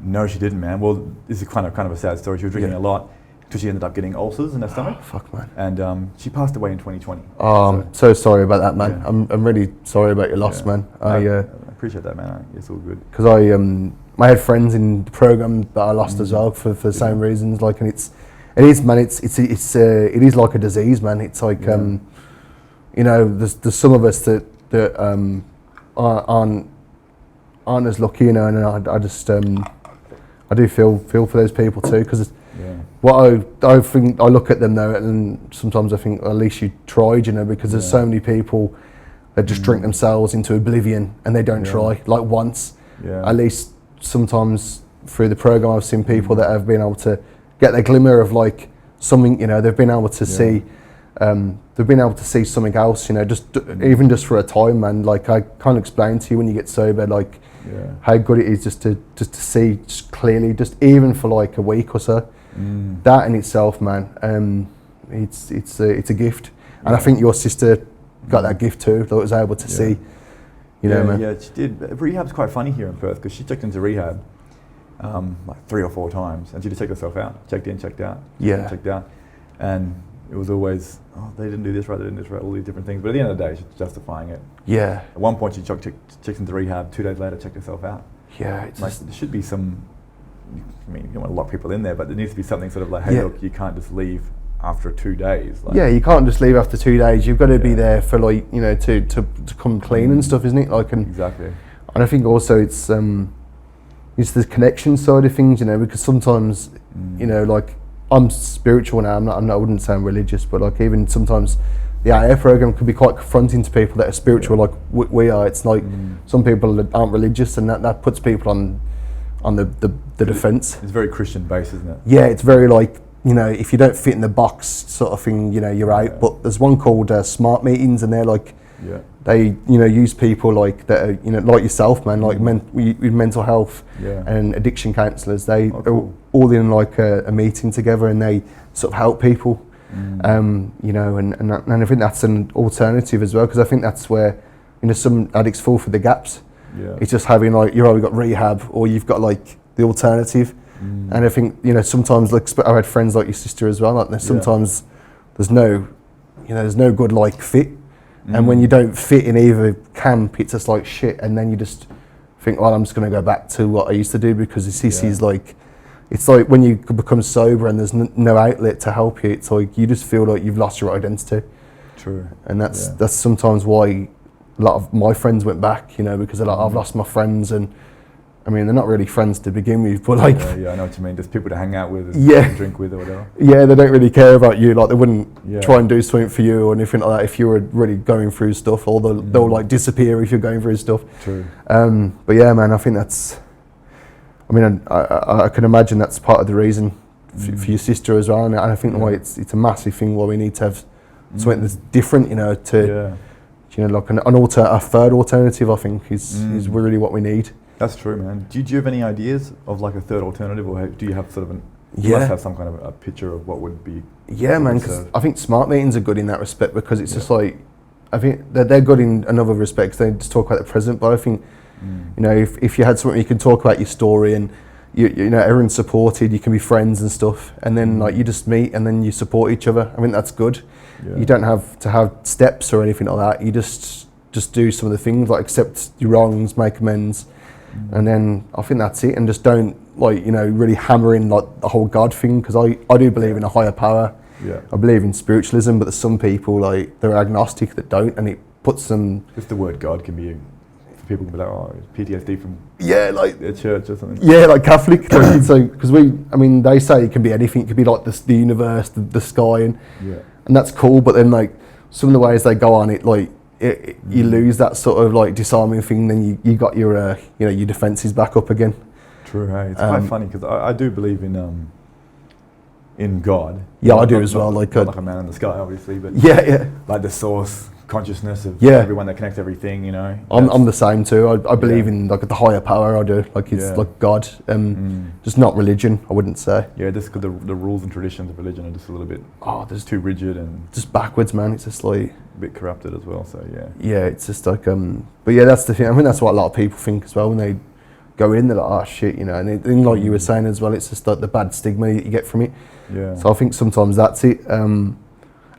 No, she didn't, man. Well, this is kind of a sad story. She was drinking a lot, until she ended up getting ulcers in her stomach. Oh, fuck, man. And she passed away in 2020. Oh, I'm so sorry about that, man. Yeah. I'm really sorry about your loss, man. I appreciate that, man. It's all good. Because I had friends in the program that I lost as well for the same reasons. Like, and it is, man. It is like a disease, man. It's like you know, there's some of us that aren't as lucky, you know. And I just I do feel for those people too, because what I think, I look at them though, and sometimes I think, well, at least you tried, you know, because there's so many people that just drink themselves into oblivion and they don't try, like once. At least sometimes through the program I've seen people that have been able to get their glimmer of like something, you know, they've been able to see something else, you know, even just for a time, man. Like, I can't explain to you when you get sober, like how good it is just to see just clearly, just even for like a week or so. That in itself, man, it's a gift, and I think your sister got that gift too, that was able to see, you know, man. Yeah, she did. Rehab's quite funny here in Perth, because she checked into rehab like 3 or 4 times, and she just checked herself out, checked in, checked out, checked out, and it was always, oh, they didn't do this right, they didn't do this right, all these different things. But at the end of the day, she's justifying it. Yeah. At one point, she checked into rehab. 2 days later, checked herself out. Yeah, it's like, there should be some. I mean, you don't want to lock people in there, but there needs to be something sort of like, hey, look, you can't just leave after 2 days. Like, you can't just leave after 2 days. You've got to be there for, like, you know, to come clean and stuff, isn't it? Like, exactly. And I think also it's the connection side of things, you know, because sometimes, you know, like, I'm spiritual now. I wouldn't say I'm religious, but like, even sometimes the AA program can be quite confronting to people that are spiritual, like we are. It's like some people that aren't religious, and that puts people on the defence. It's very Christian based, isn't it? Yeah, it's very like, you know, if you don't fit in the box sort of thing, you know, you're out. But there's one called Smart Meetings, and they're like, they, you know, use people like that are, you know, like yourself, man, like with mental health and addiction counsellors. They are all in like a meeting together, and they sort of help people, you know, and I think that's an alternative as well, because I think that's where, you know, some addicts fall for the gaps. It's just having like, you've either got rehab or you've got like the alternative. And I think, you know, sometimes, like, I've had friends like your sister as well, like, sometimes there's no good like fit. And when you don't fit in either camp, it's just like shit, and then you just think, well, I'm just going to go back to what I used to do, because it's like, it's like when you become sober and there's no outlet to help you, it's like you just feel like you've lost your identity. True. And that's sometimes why a lot of my friends went back, you know, because they're like, I've lost my friends, and I mean, they're not really friends to begin with, but like... Yeah, I know what you mean. Just people to hang out with and drink with or whatever. Yeah, they don't really care about you. Like, they wouldn't try and do something for you or anything like that if you were really going through stuff, or they'll like disappear if you're going through stuff. True. But yeah, man, I think that's... I mean, I can imagine that's part of the reason for your sister as well, and I think why it's a massive thing why we need to have something that's different, you know, to... You know, like a third alternative, I think, is really what we need. That's true, man. Do you have any ideas of like a third alternative, or do you have sort of you must have some kind of a picture of what would be? Yeah, man, because I think Smart Meetings are good in that respect, because it's just like, I think they're good in another respect, because they just talk about the present, but I think, you know, if you had something you can talk about your story, and you know, everyone's supported, you can be friends and stuff, and then like you just meet and then you support each other. I think that's good. You don't have to have steps or anything like that. You just do some of the things, like accept your wrongs, make amends, and then I think that's it. And just don't, like, you know, really hammer in like the whole God thing, because I do believe in a higher power. I believe in spiritualism, but there's some people, like, they're agnostic that don't, and it puts them... Just the word God can be people can be like, oh, PTSD from like their church or something. Yeah, like Catholic. Like, so because they say it can be anything. It could be like the universe, the sky, and that's cool. But then like some of the ways they go on it, like you lose that sort of like disarming thing. Then you got your your defenses back up again. True. Hey, it's quite funny because I do believe in God. Yeah, I do as well. Like a man in the sky, obviously, but like the source consciousness of everyone that connects everything. You know, I'm the same too. I believe in like the higher power. I do. Like it's like God, just not religion. I wouldn't say. Yeah, just because the rules and traditions of religion are just a little bit there's too rigid and just backwards, man. It's just like a bit corrupted as well. So yeah, it's just like but yeah, that's the thing. I mean, that's what a lot of people think as well when they go in. They're like, oh shit, you know. And like you were saying as well, it's just like the bad stigma that you get from it. Yeah. So I think sometimes that's it. And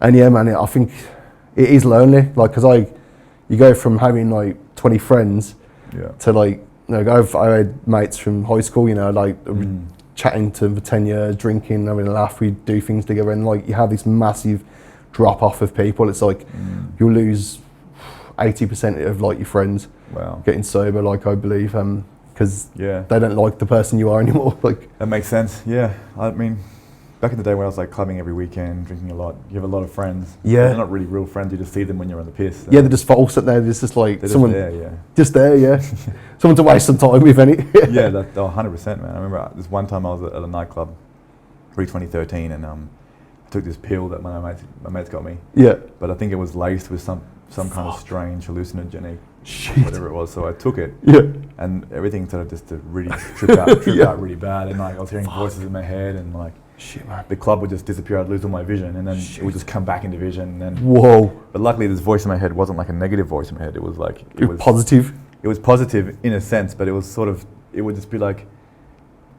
yeah, man, I think it is lonely. Like, cause you go from having like 20 friends to like, I had mates from high school, you know, like chatting to them for 10 years, drinking, having a laugh, we do things together, and like you have this massive drop off of people. It's like you'll lose 80% of like your friends getting sober, like I believe, because they don't like the person you are anymore. Like that makes sense. Yeah, I mean, back in the day when I was like clubbing every weekend, drinking a lot, you have a lot of friends. Yeah. They're not really real friends, you just see them when you're on the piss. Yeah, they're just false at there. There's just like someone just there, yeah. Someone to waste some time with, any. Yeah, 100%, man. I remember this one time I was at a nightclub, 2013, and I took this pill that my mates got me. Yeah. But I think it was laced with some kind of strange hallucinogenic whatever it was. So I took it. Yeah. And everything started just to really trip out really bad, and like I was hearing voices in my head, and like shit, man. The club would just disappear. I'd lose all my vision, and then it would just come back into vision. And then whoa! But luckily, this voice in my head wasn't like a negative voice in my head. It was like it was positive. It was positive in a sense, but it was sort of. It would just be like.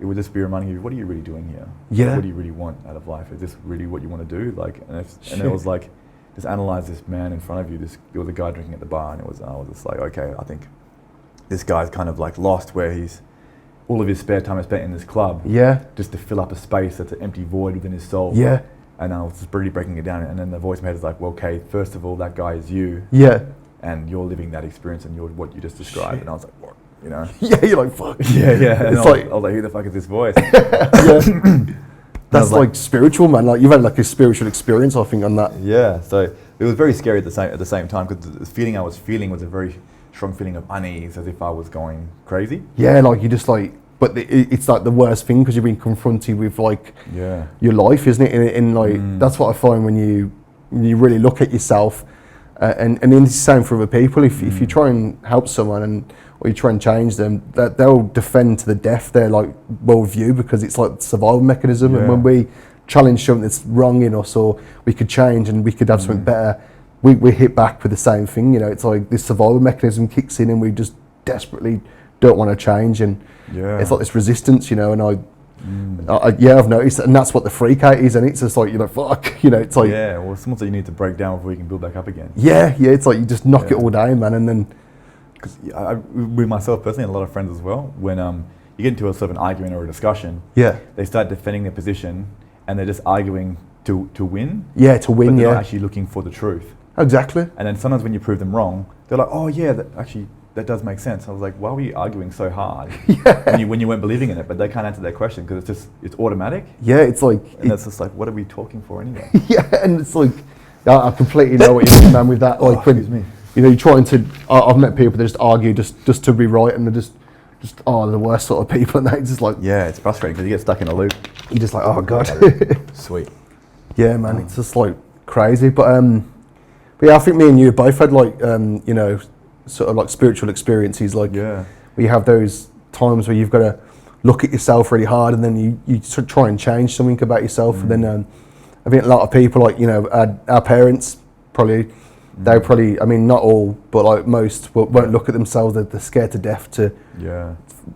It would just be reminding you, what are you really doing here? Yeah. What do you really want out of life? Is this really what you want to do? Like, and it was like, just analyze this man in front of you. There was a guy drinking at the bar, and I was just like, okay, I think this guy's kind of like lost where all of his spare time is spent in this club. Yeah. Just to fill up a space that's an empty void within his soul. Yeah. And I was just really breaking it down. And then the voice in my head is like, well, okay, first of all, that guy is you. Yeah. And you're living that experience and you're what you just described. Shit. And I was like, what? You know? Yeah, you're like, fuck. Yeah. And it's I was like, who the fuck is this voice? That's like spiritual, man. Like you've had like a spiritual experience, I think, on that. Yeah. So it was very scary at the same time, because the feeling I was feeling was a very strong feeling of unease, as if I was going crazy. Yeah, like you just like, but it's like the worst thing, because you've been confronted with like your life, isn't it? And like that's what I find when you really look at yourself, and it's the same for other people. If you try and help someone or you try and change them, that they'll defend to the death their like worldview, because it's like the survival mechanism. And when we challenge something that's wrong in us, or we could change and we could have something better, we hit back with the same thing. You know, it's like this survival mechanism kicks in, and we just desperately don't want to change, and it's like this resistance, you know. And I've noticed that, and that's what the freak out is, and it's just like, you know, fuck, you know, it's like well, it's something you need to break down before you can build back up again. Yeah, it's like you just knock it all down, man, and then. Because with myself personally, and a lot of friends as well, when you get into a sort of an argument or a discussion, they start defending their position, and they're just arguing to win. Yeah, to win. But they're not actually looking for the truth. Exactly. And then sometimes when you prove them wrong, they're like, "Oh yeah, that does make sense." I was like, "Why were you arguing so hard when you weren't believing in it?" But they can't answer that question because it's automatic. Yeah, it's like, and it's just like, what are we talking for anyway? And it's like, I completely know what you mean, man. With that, like, excuse me. You know, you're trying to. I've met people that just argue just to be right, and they're just the worst sort of people, and they just like. Yeah, it's frustrating because you get stuck in a loop. You're just like, oh god. Sweet. Yeah, man, it's just like crazy, but yeah, I think me and you both had like you know, sort of like spiritual experiences, like where you have those times where you've got to look at yourself really hard, and then you sort of try and change something about yourself, and then I think a lot of people, like, you know, our parents probably. They probably, I mean, not all, but like most won't look at themselves. They're scared to death to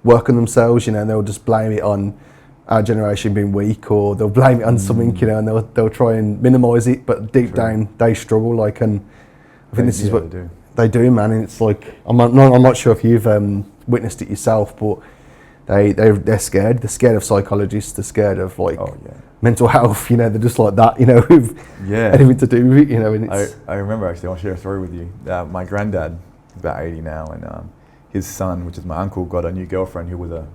work on themselves, you know, and they'll just blame it on our generation being weak, or they'll blame it on something, you know, and they'll try and minimise it, but deep down they struggle. Like, and I think this is what they do, man. And it's like, I'm not sure if you've witnessed it yourself, but they're scared. They're scared of psychologists. They're scared of like. Mental health, you know, they're just like that, you know, with anything to do with it, you know. And it's I remember, actually, I'll share a story with you. My granddad is about 80 now, and his son, which is my uncle, got a new girlfriend who was a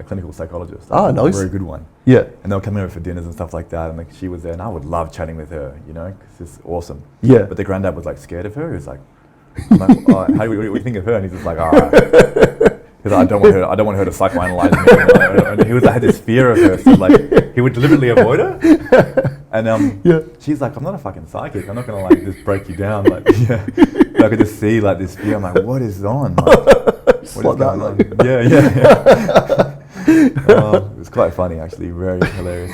clinical psychologist. Oh, nice. A very good one. Yeah. And they were coming over for dinners and stuff like that, and like she was there, and I would love chatting with her, you know, because it's awesome. Yeah. But the granddad was like scared of her. He was like, what do you think of her? And he's just like, because I don't want her to psychoanalyze me. And he had this fear of her, so like he would deliberately avoid her. And she's like, I'm not a fucking psychic. I'm not gonna like just break you down. Like, yeah. So I could just see like this fear. I'm like, what is on? Like, what is going on? Yeah. It was quite funny actually, very hilarious.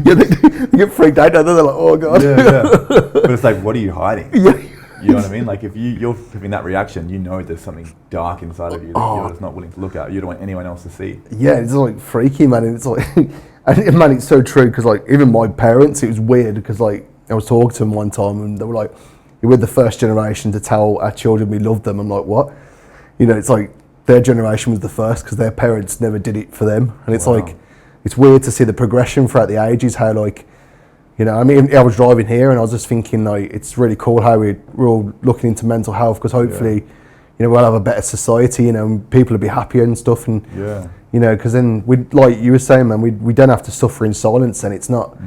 Yeah, they get freaked out. They're like, oh god. Yeah. But it's like, what are you hiding? Yeah. You know what I mean? Like if you're having that reaction, you know there's something dark inside of you that you're just not willing to look at. You don't want anyone else to see. Yeah, it's like freaky, man. And it's like, and man, it's so true because like even my parents, it was weird because like I was talking to them one time and they were like, "We're the first generation to tell our children we love them." I'm like, what? You know, it's like their generation was the first because their parents never did it for them, and it's like it's weird to see the progression throughout the ages. How like. You know, I mean, I was driving here and I was just thinking, like, it's really cool how we're all looking into mental health because hopefully, you know, we'll have a better society, you know, and people will be happier and stuff. And, you know, because then, like you were saying, man, we don't have to suffer in silence and it's not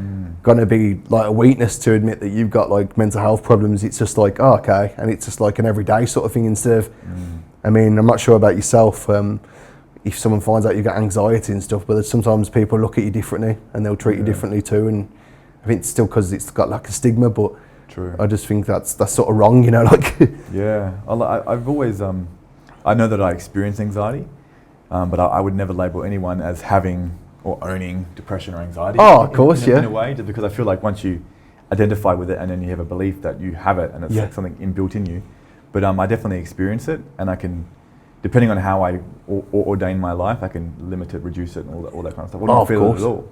going to be like a weakness to admit that you've got like mental health problems. It's just like, oh, okay. And it's just like an everyday sort of thing instead of, I mean, I'm not sure about yourself. If someone finds out you've got anxiety and stuff, but sometimes people look at you differently and they'll treat you differently too. And I think it's still because it's got like a stigma, but I just think that's sort of wrong, you know, like. Yeah, I've always, I know that I experience anxiety, but I would never label anyone as having or owning depression or anxiety. Oh, of course, in a way, just because I feel like once you identify with it and then you have a belief that you have it and it's like something inbuilt in you. But I definitely experience it and I can, depending on how I ordain my life, I can limit it, reduce it and all that kind of stuff. I don't feel it at all.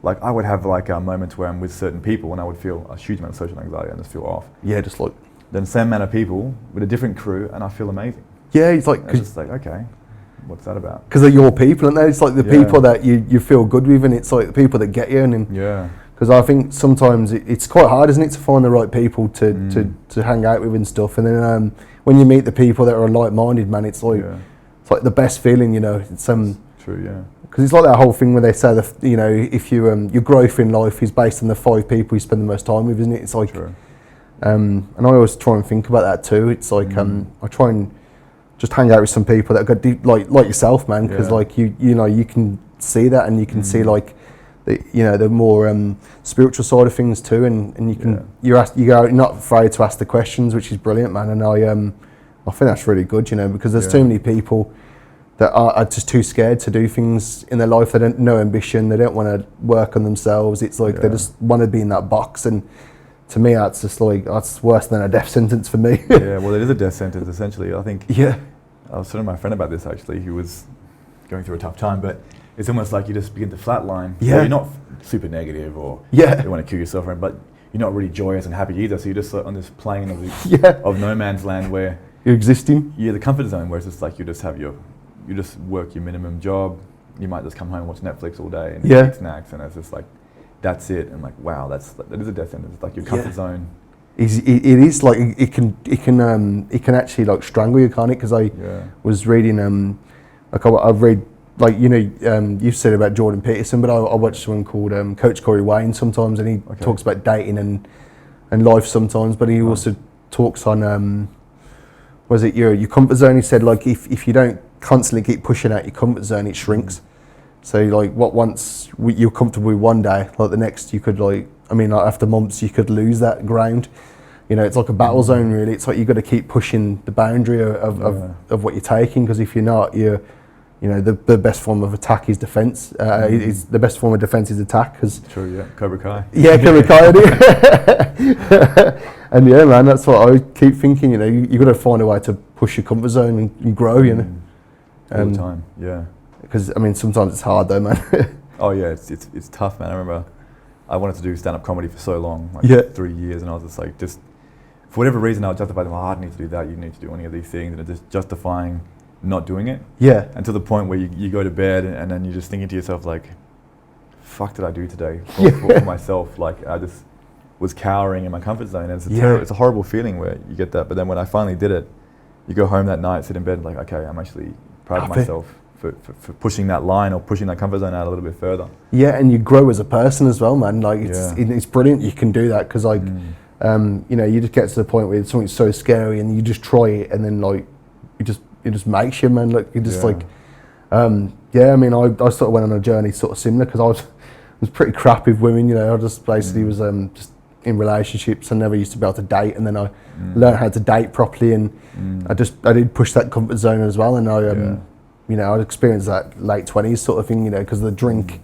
Like I would have like moments where I'm with certain people and I would feel a huge amount of social anxiety and just feel off. Yeah, just like. Then same amount of people with a different crew and I feel amazing. Yeah, it's like. It's just like, okay, what's that about? Because they're your people, and it's like the people that you feel good with, and it's like the people that get you. And because I think sometimes it's quite hard, isn't it, to find the right people to hang out with and stuff. And then when you meet the people that are like-minded, man, it's like the best feeling, you know. It's true, yeah. Because it's like that whole thing where they say that, you know, if you your growth in life is based on the 5 people you spend the most time with, isn't it? It's like, and I always try and think about that too. It's like I try and just hang out with some people that got like yourself, man, because like you know you can see that and you can see like the more spiritual side of things too, and you can you're not afraid to ask the questions, which is brilliant, man. And I think that's really good, you know, because there's too many people that are just too scared to do things in their life. They don't no ambition. They don't want to work on themselves. It's like they just want to be in that box. And to me, that's just like that's worse than a death sentence for me. Yeah, well, it is a death sentence essentially. I think. Yeah. I was telling my friend about this actually, who was going through a tough time. But it's almost like you just begin to flatline. Yeah. Well, you're not super negative or you want to kill yourself, but you're not really joyous and happy either. So you're just on this plane of no man's land where you're existing. Yeah, the comfort zone where it's just like you just work your minimum job. You might just come home and watch Netflix all day and eat snacks, and it's just like, that's it. And like, wow, that is a death sentence. It's like your comfort zone. It is like it can actually like strangle you, can't it? Because I was reading like I've read like you said about Jordan Peterson, but I watched one called Coach Corey Wayne sometimes, and he talks about dating and life sometimes, but he also talks on was it your comfort zone? He said like if you don't constantly keep pushing out your comfort zone, it shrinks. So like once you're comfortable with one day, like the next you could like after months you could lose that ground. You know, it's like a battle zone really. It's like you've got to keep pushing the boundary of what you're taking, because if you're not, the best form of attack is defense. Is the best form of defense is attack. Cause true, yeah. Cobra Kai. Yeah, Cobra Kai. And yeah, man, that's what I keep thinking. You know, you got to find a way to push your comfort zone and grow. You know, all the time. Yeah. Because sometimes it's hard though, man. Oh yeah, it's tough, man. I remember I wanted to do stand-up comedy for so long, like 3 years, and I was just like, for whatever reason, I would justify them. I need to do that. You need to do any of these things, and just justifying not doing it. Yeah. And to the point where you go to bed and then you're just thinking to yourself like, "Fuck, did I do today for myself?" Like I just was cowering in my comfort zone, and it's a horrible feeling where you get that. But then when I finally did it, you go home that night, sit in bed, like, okay, I'm actually proud of myself for pushing that line or pushing that comfort zone out a little bit further. Yeah, and you grow as a person as well, man. Like it's brilliant you can do that, because like you know, you just get to the point where something's so scary and you just try it, and then like it just makes you, man. Like you just like yeah. I mean, I sort of went on a journey sort of similar, because I was pretty crap with women. You know, I just basically was just in relationships. I never used to be able to date, and then I learned how to date properly, and I did push that comfort zone as well, and I you know, I'd experienced that late 20s sort of thing, you know, because of the drink.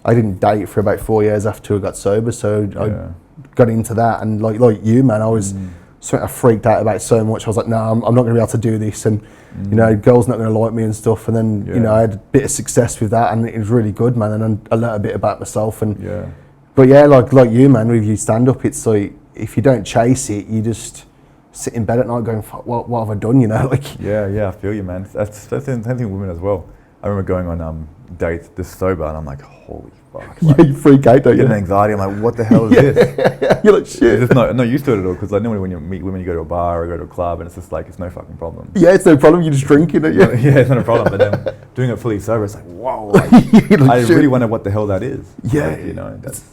I didn't date for about 4 years after I got sober, so I got into that, and like you, man, I was something I freaked out about so much. I was like, no, I'm not going to be able to do this, and you know, girls not going to like me and stuff. And then you know, I had a bit of success with that, and it was really good, man. And I learned a bit about myself, and but yeah, like you, man, with you stand up, it's like if you don't chase it, you just sit in bed at night going, fuck, what have I done, you know? Like I feel you, man. That's the same thing with women as well. I remember going on dates this sober, and I'm like, holy fuck. Like, you freak out, don't you? I get an anxiety. I'm like, what the hell is this? You're like, shit. It's not used to it at all, because like normally when you meet women, you go to a bar or go to a club, and it's just like, it's no fucking problem. Yeah, it's no problem. You just drink it. Yeah, it's not a problem. But then doing it fully sober, it's like, whoa. Like, I really wonder what the hell that is. Yeah, like, you know, that's.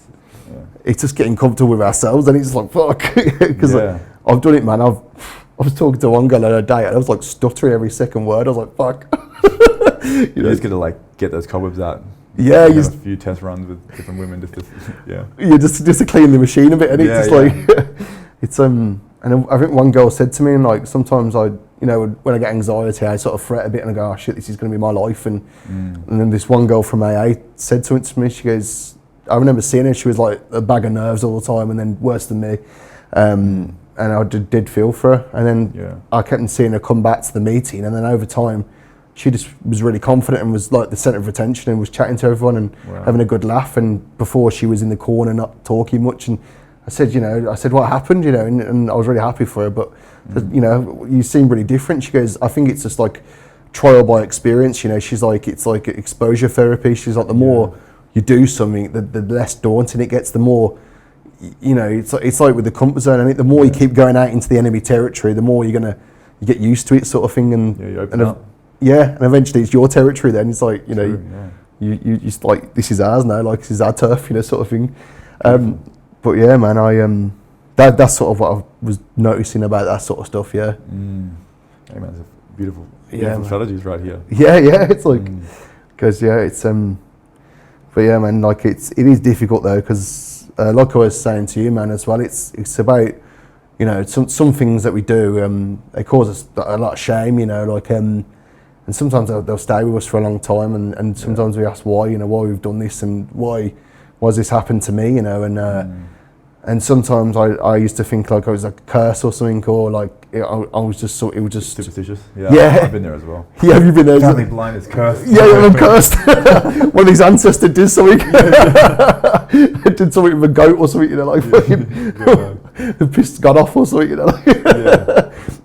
It's just getting comfortable with ourselves, and it's like, fuck. Because like, I've done it, man. I was talking to one girl on a date, and I was like stuttering every second word. I was like, fuck. You just got to like get those cobwebs out. Yeah, you have a few test runs with different women, just to clean the machine a bit, and it's just like it's And I think one girl said to me, and like sometimes I, you know, when I get anxiety, I sort of fret a bit and I go, oh shit, this is going to be my life. And then this one girl from AA said something to me. She goes, I remember seeing her. She was like a bag of nerves all the time, and then worse than me. And I did feel for her, and then I kept seeing her come back to the meeting, and then over time, she just was really confident and was like the centre of attention, and was chatting to everyone and having a good laugh. And before, she was in the corner, not talking much. And I said, what happened, you know, and I was really happy for her. But you know, you seem really different. She goes, I think it's just like trial by experience. You know, she's like, it's like exposure therapy. She's like, the more you do something, the less daunting it gets. The more, you know, it's like with the comfort zone. I think the more you keep going out into the enemy territory, the more you get used to it, sort of thing. And you open up. And eventually it's your territory. Then it's like, you know, you just like, this is ours now. Like, this is our turf, you know, sort of thing. But yeah, man, that's sort of what I was noticing about that sort of stuff. Yeah. Hey man, it's beautiful strategies right here. Yeah, it's like, because it's but yeah, man, like it is difficult though, because like I was saying to you, man, as well, it's about, you know, some things that we do, they cause us a lot of shame, you know, like and sometimes they'll stay with us for a long time, and sometimes we ask why, you know, why we've done this, and why has this happened to me, you know, and sometimes I used to think like I was like a curse or something, or like I was just it was just superstitious. Yeah, I've been there as well. Yeah, have you been there? Can't be blind, it's cursed. Yeah, I'm cursed. One of these ancestors did something. Did something with a goat or something, you know, like fucking the piss got off or something, you know. Like,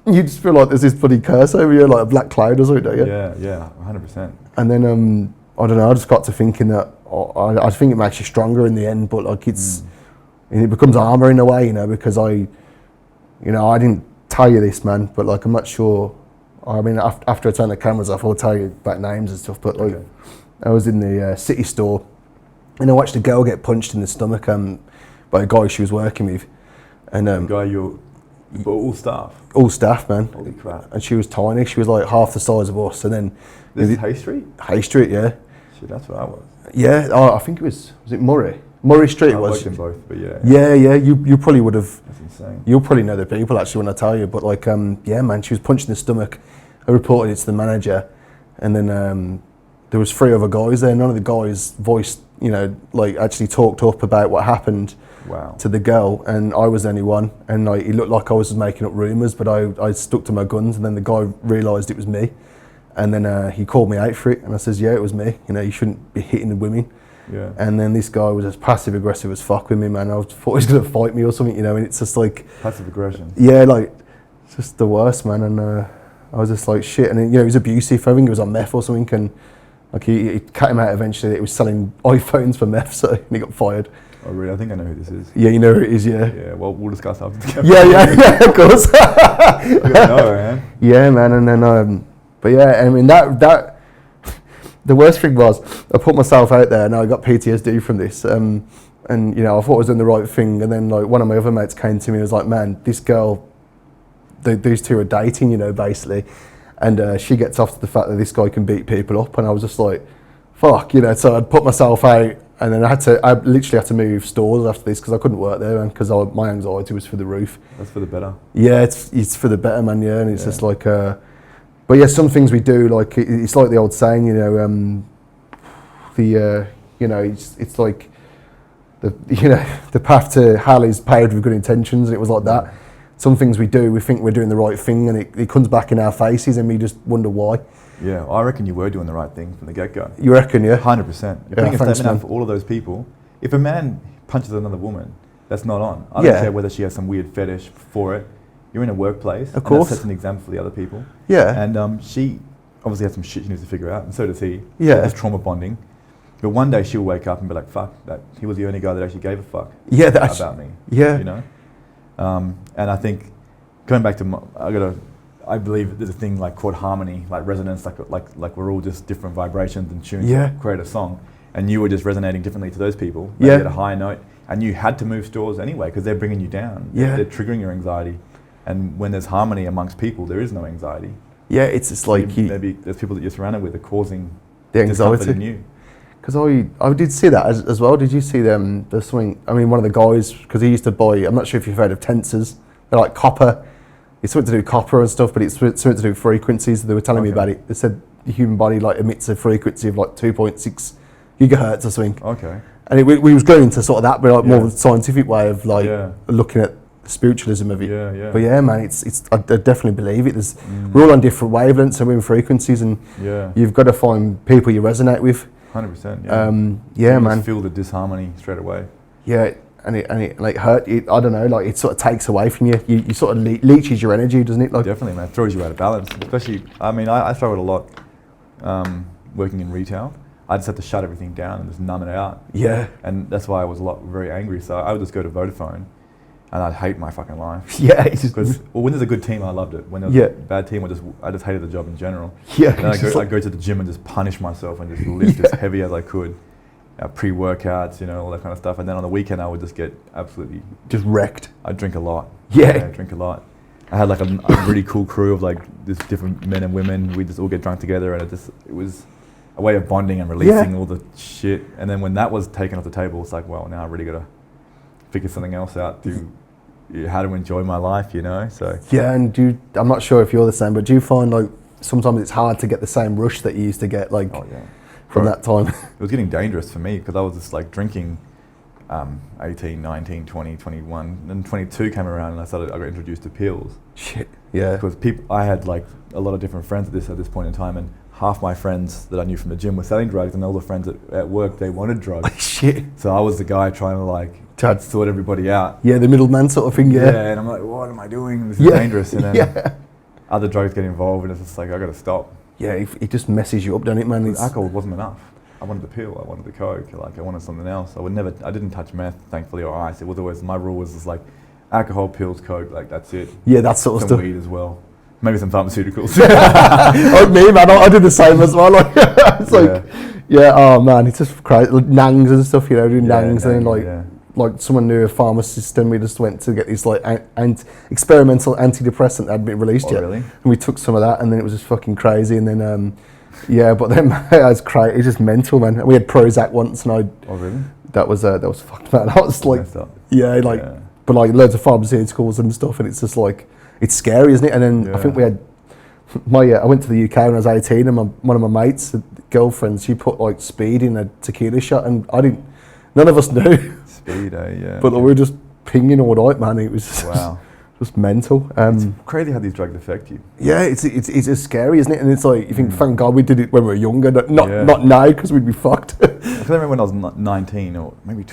you just feel like there's this bloody curse over you, like a black cloud or something, don't you? Yeah, 100%. And then I don't know, I just got to thinking that I think it makes you stronger in the end, but like it becomes armour in a way, you know, because I didn't tell you this, man, but like I'm not sure. I mean, after I turn the cameras off, I'll tell you about names and stuff. But like, I was in the city store, and I watched a girl get punched in the stomach by a guy she was working with, and a guy but all staff. All staff, man. Holy crap! And she was tiny. She was like half the size of us. And then this is Hay Street. Hay Street, yeah. Shit, that's where I was. Yeah, I think it was it Murray? Murray Street I was. worked in both, but Yeah, you probably would have. That's insane. You'll probably know the people actually when I tell you, but like, yeah, man, she was punched in the stomach. I reported it to the manager, and then there was 3 other guys there. None of the guys voiced, you know, like actually talked up about what happened to the girl, and I was the only one. And like, it looked like I was just making up rumours, but I stuck to my guns, and then the guy realised it was me, and then he called me out for it, and I says, yeah, it was me. You know, you shouldn't be hitting the women. Yeah. And then this guy was as passive aggressive as fuck with me, man. I thought he was gonna fight me or something, you know. And it's just like passive aggression. Yeah, like it's just the worst, man. And I was just like shit. And then, you know, he was abusive. I think he was on meth or something. And like he cut him out eventually. He was selling iPhones for meth, so he got fired. Oh, really? I think I know who this is. Yeah, you know who it is, yeah. Yeah, well, we'll discuss after. Yeah, of course. I know, man. Yeah, man, and then, but yeah, I mean, that the worst thing was, I put myself out there and I got PTSD from this, and, you know, I thought I was doing the right thing, and then, like, one of my other mates came to me and was like, man, this girl, these two are dating, you know, basically, and she gets off to the fact that this guy can beat people up, and I was just like, fuck, you know, so I'd put myself out, and then I literally had to move stores after this because I couldn't work there, man, because my anxiety was through the roof. That's for the better. Yeah, it's for the better, man, yeah, and it's just like, but yeah, some things we do, like, it's like the old saying, you know, you know, it's like, the path to hell is paved with good intentions, and it was like that. Some things we do, we think we're doing the right thing, and it comes back in our faces, and we just wonder why. Yeah, I reckon you were doing the right thing from the get-go. You reckon, yeah? 100%. You're putting a statement out for all of those people. If a man punches another woman, that's not on. I don't care whether she has some weird fetish for it. You're in a workplace. Of course. And that sets an example for the other people. Yeah. And she obviously has some shit she needs to figure out, and so does he. Yeah. There's trauma bonding. But one day she'll wake up and be like, fuck, that he was the only guy that actually gave a fuck about me. Yeah. You know? And I think, going back to, I believe there's a thing like called harmony, like resonance, like we're all just different vibrations and tunes to create a song. And you were just resonating differently to those people. Maybe at a higher note. And you had to move stores anyway because they're bringing you down. Yeah. They're triggering your anxiety. And when there's harmony amongst people, there is no anxiety. Yeah, it's like maybe there's people that you're surrounded with are causing the anxiety in you. Because I did see that as well. Did you see them? There's something. I mean, one of the guys, because he used to buy. I'm not sure if you've heard of tensors. They're like copper. It's something to do with copper and stuff, but it's something to do with frequencies. They were telling me about it. They said the human body like emits a frequency of like 2.6 gigahertz or something. Okay. And we was going into sort of that, but like more of a scientific way of like looking at the spiritualism of it. Yeah, yeah. But yeah, man, I definitely believe it. We're all on different wavelengths and we're in frequencies, and you've got to find people you resonate with. 100%. Yeah. You man. just feel the disharmony straight away. Yeah, and it like hurt. I don't know, like it sort of takes away from you. You sort of leeches your energy, doesn't it? Like definitely, man. It throws you out of balance. Especially, I mean, I struggled a lot working in retail. I just had to shut everything down and just numb it out. Yeah. And that's why I was very angry. So I would just go to Vodafone, and I'd hate my fucking life. Yeah. Because when there's a good team, I loved it. When there was a bad team, I just hated the job in general. Yeah. And I'd go to the gym and just punish myself and just lift as heavy as I could. Pre-workouts, you know, all that kind of stuff. And then on the weekend, I would just get absolutely just wrecked. I'd drink a lot. Yeah. I'd drink a lot. I had like a really cool crew of like these different men and women. We'd just all get drunk together, and it was a way of bonding and releasing all the shit. And then when that was taken off the table, it's like, well, now I really got to figure something else out to how to enjoy my life, you know. So yeah, and I'm not sure if you're the same, but do you find like sometimes it's hard to get the same rush that you used to get like from that time? It was getting dangerous for me because I was just like drinking 18, 19, 20, 21, and 22 came around and I got introduced to pills. Shit. Yeah. Because I had like a lot of different friends at this point in time, and half my friends that I knew from the gym were selling drugs, and all the friends at work, they wanted drugs. Shit. So I was the guy trying to like sort everybody out. Yeah, the middleman sort of thing, yeah. Yeah, and I'm like, what am I doing? This is dangerous. And then other drugs get involved, and it's just like, I got to stop. Yeah, it just messes you up, doesn't it, man? Alcohol wasn't enough. I wanted the pill, I wanted the coke, like I wanted something else. I didn't touch meth, thankfully, or ice. It was always, my rule was just like alcohol, pills, coke, like that's it. Yeah, that sort of stuff. Some weed as well. Maybe some pharmaceuticals. Like me, man, I did the same as well. Like, it's like, oh man, it's just crazy. Like, nangs and stuff, you know, doing nangs, and then like someone knew a pharmacist, and we just went to get this like experimental antidepressant that hadn't been released yet. Really? And we took some of that, and then it was just fucking crazy, and then but then it was crazy. It's just mental, man. We had Prozac once, and Oh really? That was fucked, man. I was like, but like loads of pharmaceuticals and stuff, and it's just like, it's scary, isn't it? And then I think we had I went to the UK when I was 18, and one of my mates' girlfriends, she put like speed in a tequila shot, and none of us knew. Speed, yeah. But we were just pinging all night, man. It was just mental. It's crazy how these drugs affect you. Yeah, it's just scary, isn't it? And it's like, you think, thank God we did it when we were younger, not now, because we'd be fucked. I remember when I was 19 or maybe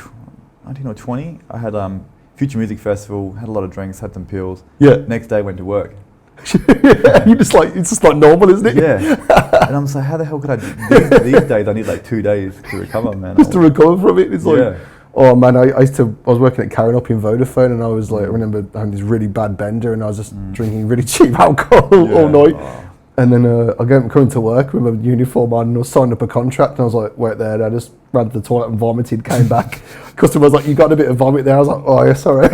19 or 20, I had Future Music Festival, had a lot of drinks, had some pills. Yeah. Next day went to work. You just like, it's just not normal, isn't it? Yeah. And I'm just like, how the hell could I do these days? I need like 2 days to recover, man. Just to recover from it. It's like, Oh man, I was working at Karen up in Vodafone, and I was like, I remember having this really bad bender, and I was just drinking really cheap alcohol all night. Oh. And then I coming to work with my uniform on, and I was signing up a contract, and I was like, wait there, and I just ran to the toilet and vomited, came back. Customer was like, you got a bit of vomit there? I was like, oh yeah, sorry.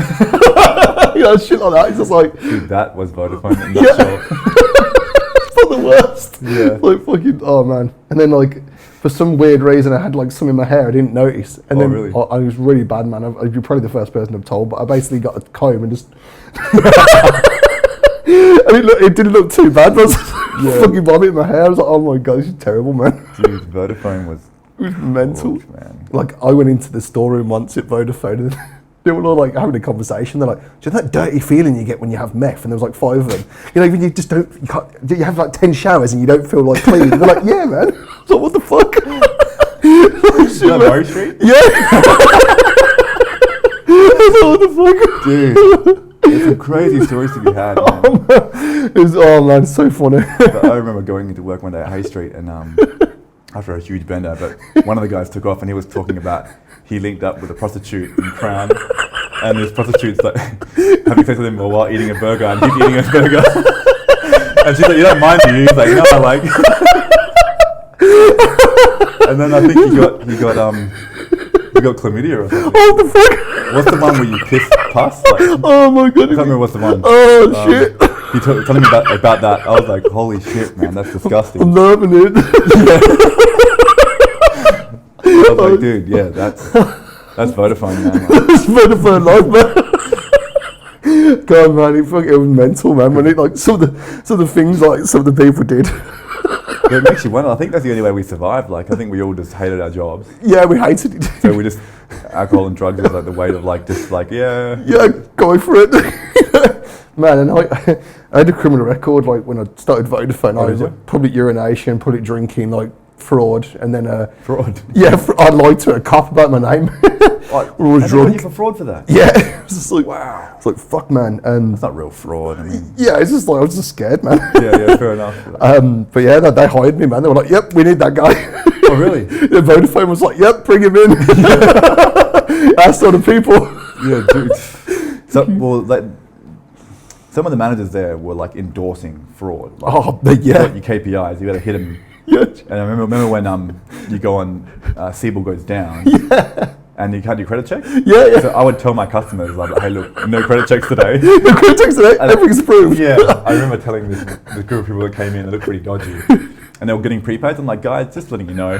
Shit like that. It's just like... Dude, that was Vodafone in a nutshell. For the worst. Yeah. Like fucking, oh man. And then like, for some weird reason, I had like some in my hair I didn't notice. And then really? I was really bad, man. You're probably the first person I've told, but I basically got a comb and just... and it didn't look too bad, but I was fucking vomit in my hair. I was like, oh my God, this is terrible, man. Dude, Vodafone was... It was mental. Man. Like, I went into the storeroom once at Vodafone and they were all like having a conversation. They're like, do you know that dirty feeling you get when you have meth? And there was like 5 of them. You know, when you just don't, you have like 10 showers and you don't feel like clean. They're like, yeah, man. I was like, what the fuck? Is that Burge Street? Yeah. I was like, what the fuck? Dude, there's some crazy stories to be had, man. Oh man, it's so funny. But I remember going into work one day at Hay Street and after a huge bender, but one of the guys took off and he was talking about he linked up with a prostitute in Crown, and this prostitute's like having sex with him while eating a burger, and he's eating a burger. And she's like, you don't mind, do you? He's like, no, I like. And then I think he got chlamydia or something. What the fuck? What's the one where you piss pus? Like, oh my God. I can't remember what's the one. Oh shit. He told me about that. I was like, holy shit, man, that's disgusting. I'm loving it. I was like, dude, yeah, that's Vodafone, man. That's Vodafone life, man. God, man, it was mental, man. When it like some of the things like some of the people did. But it makes you wonder. I think that's the only way we survived. Like, I think we all just hated our jobs. Yeah, we hated it. So we just alcohol and drugs was like the weight of like just like yeah, go for it. Man, and I had a criminal record like when I started Vodafone. I was like public urination, public drinking, like fraud, and then fraud. Yeah, I lied to a cop about my name. Like, we were drunk. You for fraud for that? Yeah, it was just like wow. It's like fuck, man. And it's not real fraud. I mean, yeah, it's just like I was just scared, man. Yeah, fair enough. But yeah, they hired me, man. They were like, "Yep, we need that guy." Oh, really? The Vodafone was like, "Yep, bring him in." That's sort of people. Yeah, dude. So, well, like, some of the managers there were like endorsing fraud. Like, yeah. Like your KPIs, you got to hit them. Yeah. And I remember when you go on, Siebel goes down. Yeah. And you can't do credit checks? Yeah. So I would tell my customers, like, hey, look, no credit checks today. No credit checks today? Everything's approved. Yeah. I remember telling this group of people that came in, they looked pretty dodgy. And they were getting prepaids. I'm like, guys, just letting you know.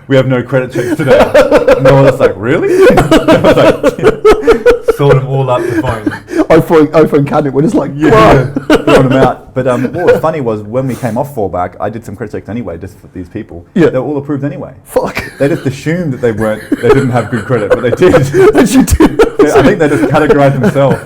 We have no credit checks today. And they were just like, really? I was like, sort them all up to phone. iPhone cabinet, we're just like, throwing them out. But what was funny was when we came off fallback, I did some credit checks anyway, just for these people. Yeah. They were all approved anyway. Fuck. They just assumed that they didn't have good credit, but they did. And you did. I think they just categorized themselves.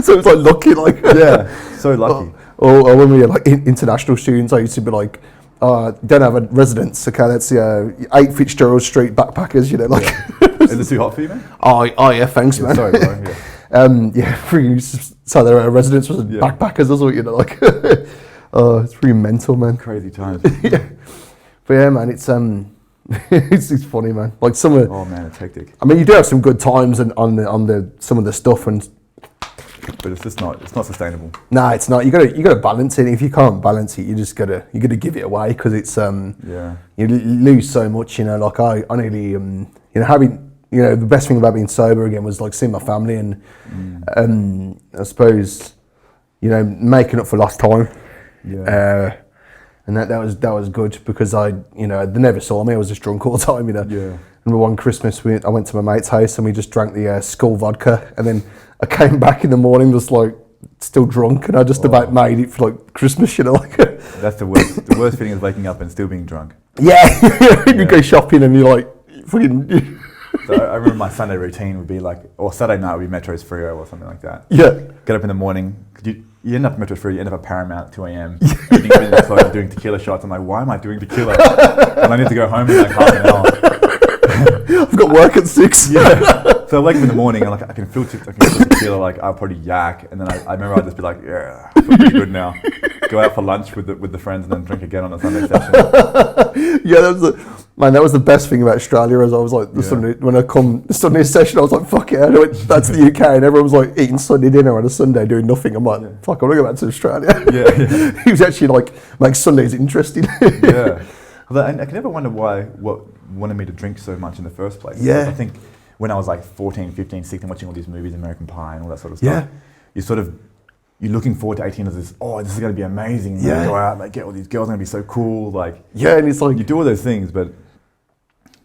So it's like lucky, like. Yeah, so lucky. Or when we were like international students, I used to be like, don't have a residence, okay, that's 8 Fitzgerald Street backpackers, you know, like. Yeah. Is it too hot for you, man? Oh yeah, thanks, man. Sorry, bro. Yeah. So their residence was backpackers or something, you know, like. It's pretty mental, man. Crazy times. Yeah. But yeah, man, it's it's funny, man. Like oh man, it's hectic. I mean, you do have some good times on the some of the stuff and. But it's just not sustainable. Nah, it's not. You gotta balance it. If you can't balance it, you gotta give it away because it's you lose so much. You know, like I nearly you know having the best thing about being sober again was like seeing my family and I suppose making up for lost time. Yeah. And that was good because they never saw me. I was just drunk all the time. You know. Yeah. Remember one Christmas I went to my mate's house and we just drank the Skull vodka and then I came back in the morning just like still drunk and I just about made it for like Christmas, you know. Like that's the worst. The worst feeling is waking up and still being drunk. Yeah, you go shopping and you're like fucking. So I remember my Sunday routine would be like, or Saturday night would be Metro's Frio or something like that. Yeah. Get up in the morning. You end up at Metro's Frio, you end up at Paramount at 2 a.m. Eating clothes, doing tequila shots. I'm like, why am I doing tequila? And I need to go home in like half an hour. I've got work at 6. Yeah. So I wake up in the morning and I can feel tequila, like I'll probably yak, and then I remember I'd just be like, yeah, I feel pretty good now. Go out for lunch with the friends and then drink again on a Sunday session. Yeah, that was the best thing about Australia. As I was like, when I come the Sunday session, I was like, fuck yeah, that's the UK, and everyone was like eating Sunday dinner on a Sunday doing nothing. I'm like, fuck, I want to go back to Australia. Yeah. He was actually like, makes Sundays interesting. Yeah. I can never wonder what wanted me to drink so much in the first place. Yeah. I think when I was like 14, 15, 16, watching all these movies, American Pie and all that sort of stuff, you're looking forward to 18 as this, this is going to be amazing. Yeah. Go out, like, get all these girls, going to be so cool. Like, yeah, and it's like, you do all those things, but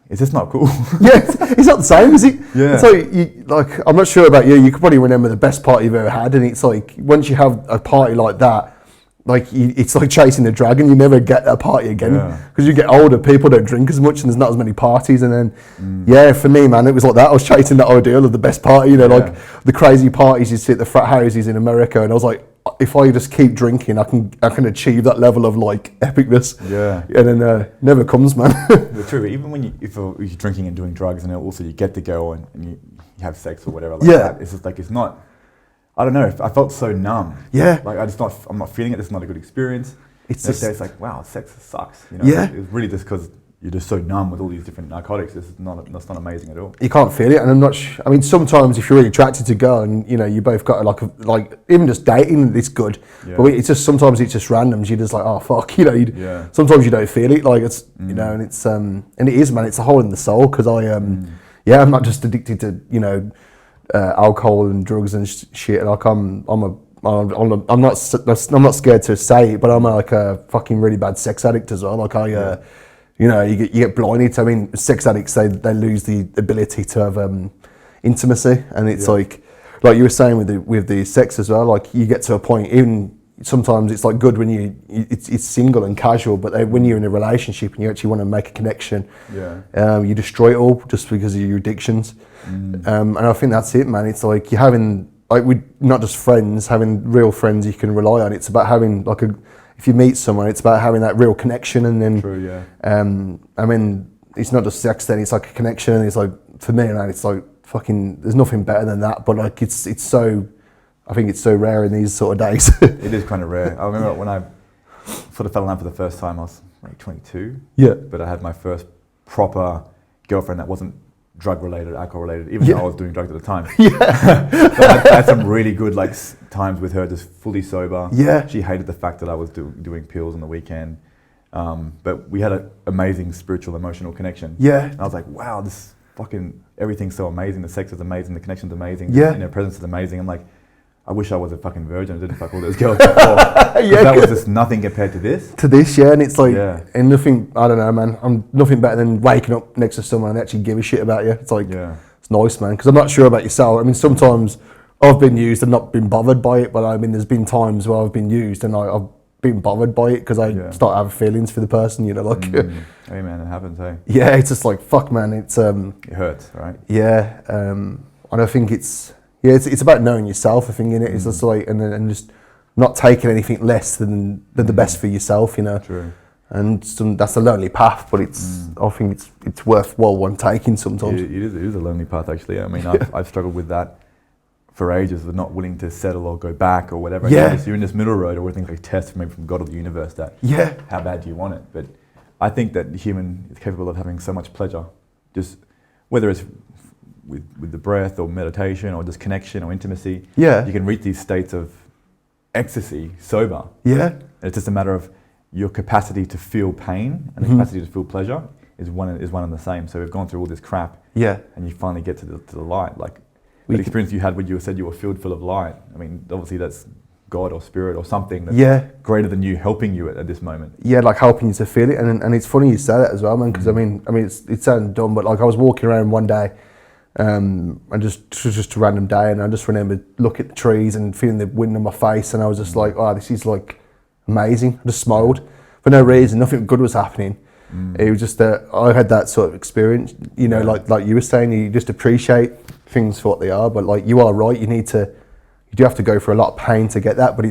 it's just not cool. Yeah, it's not the same, is it? Yeah. It's like, I'm not sure about you, you could probably remember the best party you've ever had, and it's like, once you have a party like that, like it's like chasing the dragon. You never get a party again because you get older. People don't drink as much, and there's not as many parties. And then, for me, man, it was like that. I was chasing that ideal of the best party. Like the crazy parties you see at the frat houses in America. And I was like, if I just keep drinking, I can achieve that level of like epicness. Yeah. And then never comes, man. True. Even when if you're drinking and doing drugs, and also you get the girl and you have sex or whatever like that. It's just like it's not. I don't know. I felt so numb. Yeah. Like I'm not feeling it. This is not a good experience. It's like, wow, sex sucks. Yeah. It's really just because you're just so numb with all these different narcotics. That's not amazing at all. You can't feel it, and I'm not. I mean, sometimes if you're really attracted to a girl, and you both got like even just dating, it's good. Yeah. But it's just sometimes it's just random. You're just like, oh fuck, Sometimes you don't feel it. Like it's and it's and it is, man. It's a hole in the soul because I'm not just addicted to alcohol and drugs and shit. Like I'm not scared to say it, but I'm like a fucking really bad sex addict as well. Like you get blinded. I mean, sex addicts they lose the ability to have intimacy, and it's like you were saying with the sex as well. Like you get to a point, even sometimes it's like good when it's single and casual, but when you're in a relationship and you actually want to make a connection, you destroy it all just because of your addictions. And I think that's it, man. It's like you're having we're not just friends, having real friends you can rely on. It's about having if you meet someone, it's about having that real connection, and then I mean, it's not just sex. Then it's like a connection, and it's like for me, man, it's like fucking. There's nothing better than that. But like it's so. I think it's so rare in these sort of days. It is kind of rare. I remember when I sort of fell in love for the first time, I was like 22. Yeah. But I had my first proper girlfriend that wasn't drug related, alcohol related, even though I was doing drugs at the time. Yeah. So I had some really good times with her, just fully sober. Yeah. She hated the fact that I was doing pills on the weekend. But we had an amazing spiritual, emotional connection. Yeah. And I was like, wow, this fucking, everything's so amazing. The sex is amazing. The connection's amazing. Yeah. Her presence is amazing. I'm like, I wish I was a fucking virgin. I didn't fuck all those girls before. That was just nothing compared to this. And it's like, and nothing, I don't know, man. I'm nothing better than waking up next to someone and actually give a shit about you. It's like, it's nice, man. Because I'm not sure about yourself. I mean, sometimes I've been used and not been bothered by it, but I mean, there's been times where I've been used and I've been bothered by it because I start having feelings for the person, Hey man, it happens, hey? Yeah, it's just like, fuck, man. It's it hurts, right? Yeah, and I think it's about knowing yourself. I think it's just like and just not taking anything less than the best for yourself, True. And that's a lonely path, but I think it's worthwhile one taking sometimes. It is a lonely path, actually. I mean, I've struggled with that for ages, with not willing to settle or go back or whatever. Yeah. You're in this middle road, or things like tests maybe from God or the universe that how bad do you want it? But I think that the human is capable of having so much pleasure, just whether it's with the breath or meditation or just connection or intimacy. Yeah. You can reach these states of ecstasy sober. Yeah. And it's just a matter of your capacity to feel pain and the capacity to feel pleasure is one and the same. So we've gone through all this crap. Yeah. And you finally get to the light. Like the experience you had when you said you were filled full of light. I mean, obviously that's God or spirit or something that's greater than you helping you at this moment. Yeah, like helping you to feel it. And it's funny you say that as well, man, because I mean it sounds dumb, but like I was walking around one day and just a random day, and I just remember looking at the trees and feeling the wind on my face, and I was just like, oh, this is like amazing. I just smiled for no reason. Nothing good was happening. It was just that I had that sort of experience, like you were saying, you just appreciate things for what they are. But like you are right, you do have to go through a lot of pain to get that. But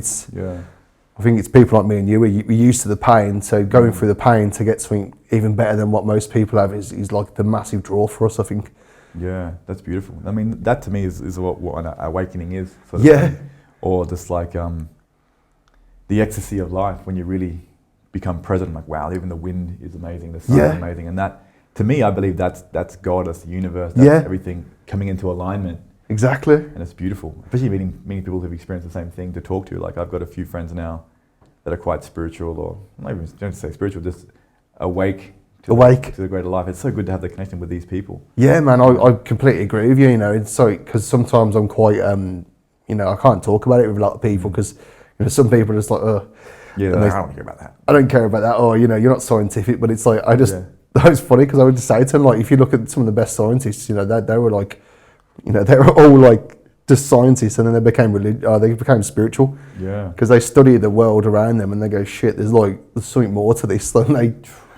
I think it's people like me and you, we're used to the pain, so going through the pain to get something even better than what most people have is like the massive draw for us, I think. Yeah, that's beautiful. I mean, that to me is what an awakening is. Sort of thing. Or just like the ecstasy of life when you really become present. Like, wow, even the wind is amazing, the sun is amazing. And that, to me, I believe that's God, that's the universe, that's everything coming into alignment. Exactly. And it's beautiful, especially meeting people who've experienced the same thing to talk to. Like, I've got a few friends now that are quite spiritual, or not even, don't say spiritual, just awake to the greater life. It's so good to have the connection with these people. Yeah, man, I completely agree with you. You know, it's so, because sometimes I'm quite, you know, I can't talk about it with a lot of people because, you know, some people are just like, yeah, I don't care about that. I don't care about that. Or, you know, you're not scientific, but it's like, that was funny because I would just say to them, like, if you look at some of the best scientists, you know, they were like, you know, they were all like just scientists, and then they became spiritual. Yeah. Because they study the world around them, and they go, shit, there's something more to this than they.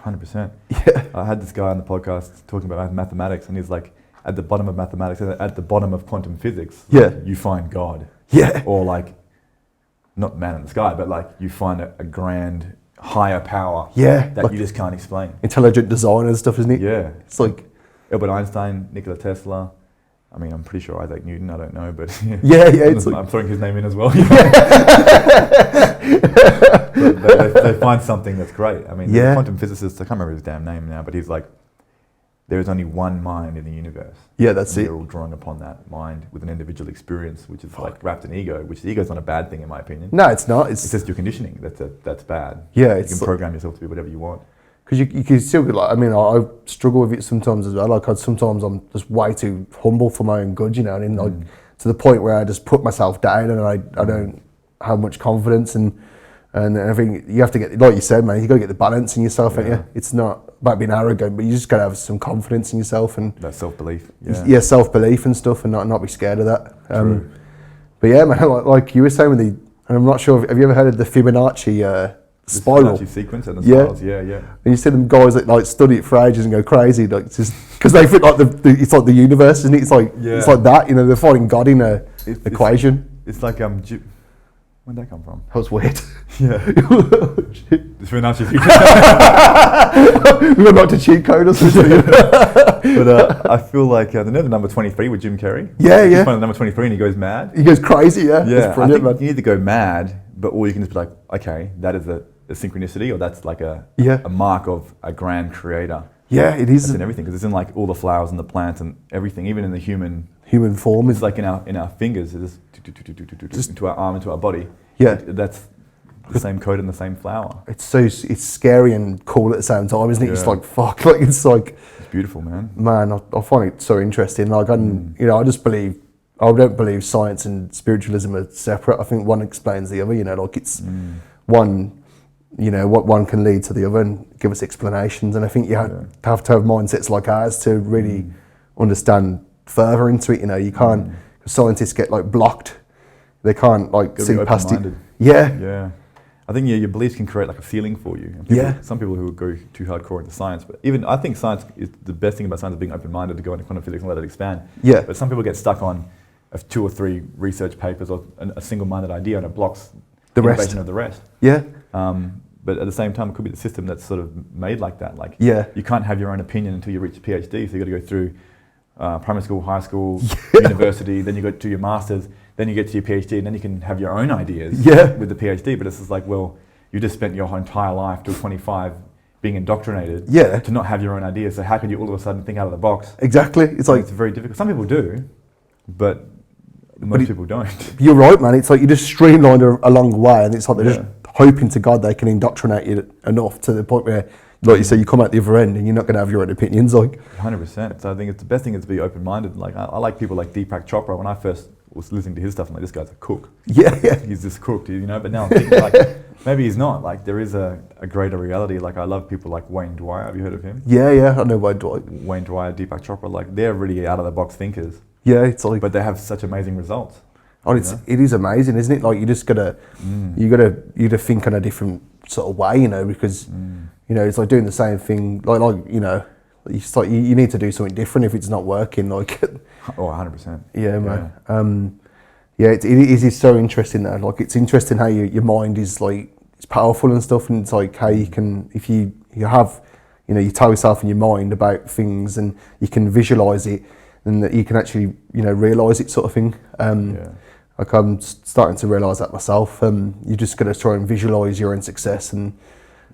100%. Yeah. I had this guy on the podcast talking about mathematics, and he's like, at the bottom of mathematics, at the bottom of quantum physics, like, you find God. Yeah. Or like, not man in the sky, but like you find a grand, higher power. That like you just can't explain. Intelligent design and stuff, isn't it? Yeah. It's like Albert Einstein, Nikola Tesla. I mean, I'm pretty sure Isaac Newton, I don't know, but it's I'm throwing his name in as well. They find something that's great. I mean, the quantum physicist, I can't remember his damn name now, but he's like, there is only one mind in the universe. Yeah, that's it. They're all drawing upon that mind with an individual experience, which is like wrapped in ego, which the ego is not a bad thing in my opinion. No, it's not. It's just your conditioning that's bad. Yeah, you can program yourself to be whatever you want. Because you can still be like, I mean, I struggle with it sometimes as well. Like, sometimes I'm just way too humble for my own good, you know, and like to the point where I just put myself down and I don't have much confidence, and I think you have to get, like you said, man, you got to get the balance in yourself, ain't you? It's not about being arrogant, but you just got to have some confidence in yourself and that self-belief. Self-belief and stuff, and not be scared of that. But yeah, man, like you were saying with and I'm not sure, have you ever heard of the Fibonacci spiral? The Fibonacci sequence and the spirals, yeah. And you see them guys that like study it for ages and go crazy, like just because they think like it's like the universe, isn't it? It's like it's like that, you know, they're finding God in a equation. It's like where'd that come from? That was weird. Yeah. The Fibonacci sequence. We went back to cheat code or something. But I feel like the number 23 with Jim Carrey. Yeah. He's the number 23 and he goes mad. He goes crazy, yeah. Yeah, I think you need to go mad, or you can just be like, okay, that is a synchronicity, or that's like a mark of a grand creator. Yeah, it is. It's in everything, because it's in like all the flowers and the plants and everything, even in the human form. It's like in our fingers, it's just into our arm, into our body. Yeah. That's the same code and the same flower. It's scary and cool at the same time, isn't it? It's like, fuck, like it's beautiful, man. Man, I find it so interesting. Like, you know, I don't believe science and spiritualism are separate. I think one explains the other, you know, like it's one, you know, what one can lead to the other and give us explanations. And I think you have to have mindsets like ours to really understand further into it. You know, you can't, scientists get like blocked. They can't like see past it. Yeah. I think your beliefs can create like a ceiling for you. And some people who go too hardcore into science, but even I think science is the best thing about science is being open-minded to go into quantum physics and let it expand. Yeah. But some people get stuck on 2 or 3 research papers or a single-minded idea, and it blocks the innovation of the rest. Yeah. But at the same time, it could be the system that's sort of made like that. Like, you can't have your own opinion until you reach a PhD. So you got to go through primary school, high school, university. Then you go to your masters. Then you get to your PhD, and then you can have your own ideas with the PhD. But it's just like, well, you just spent your entire life till 25 being indoctrinated to not have your own ideas. So how can you all of a sudden think out of the box? Exactly. It's like, it's very difficult. Some people do, but most people don't. You're right, man. It's like you just streamlined a long way, and it's like they're just hoping to God they can indoctrinate you enough to the point where, like you say, you come out the other end and you're not going to have your own opinions. Like 100%. So I think it's the best thing is to be open-minded. Like I like people like Deepak Chopra. When I first was listening to his stuff, I'm like, this guy's a cook. Yeah. He's just cooked, you know. But now I'm thinking like, maybe he's not. Like there is a greater reality. Like I love people like Wayne Dwyer. Have you heard of him? Yeah. I know Wayne Dwyer. Wayne Dwyer, Deepak Chopra. Like they're really out of the box thinkers. Yeah, it's like, but they have such amazing results. Oh, it is amazing, isn't it? Like you just gotta, you gotta think in a different sort of way, you know, because you know it's like doing the same thing. Like you know, it's like you need to do something different if it's not working. Like, 100%. Yeah, man. it is. It's so interesting though. Like it's interesting how your mind is like it's powerful and stuff, and it's like how you can if you have you tell yourself in your mind about things and you can visualize it, and that you can actually realize it sort of thing. Like I'm starting to realize that myself. You're just gonna try and visualize your own success and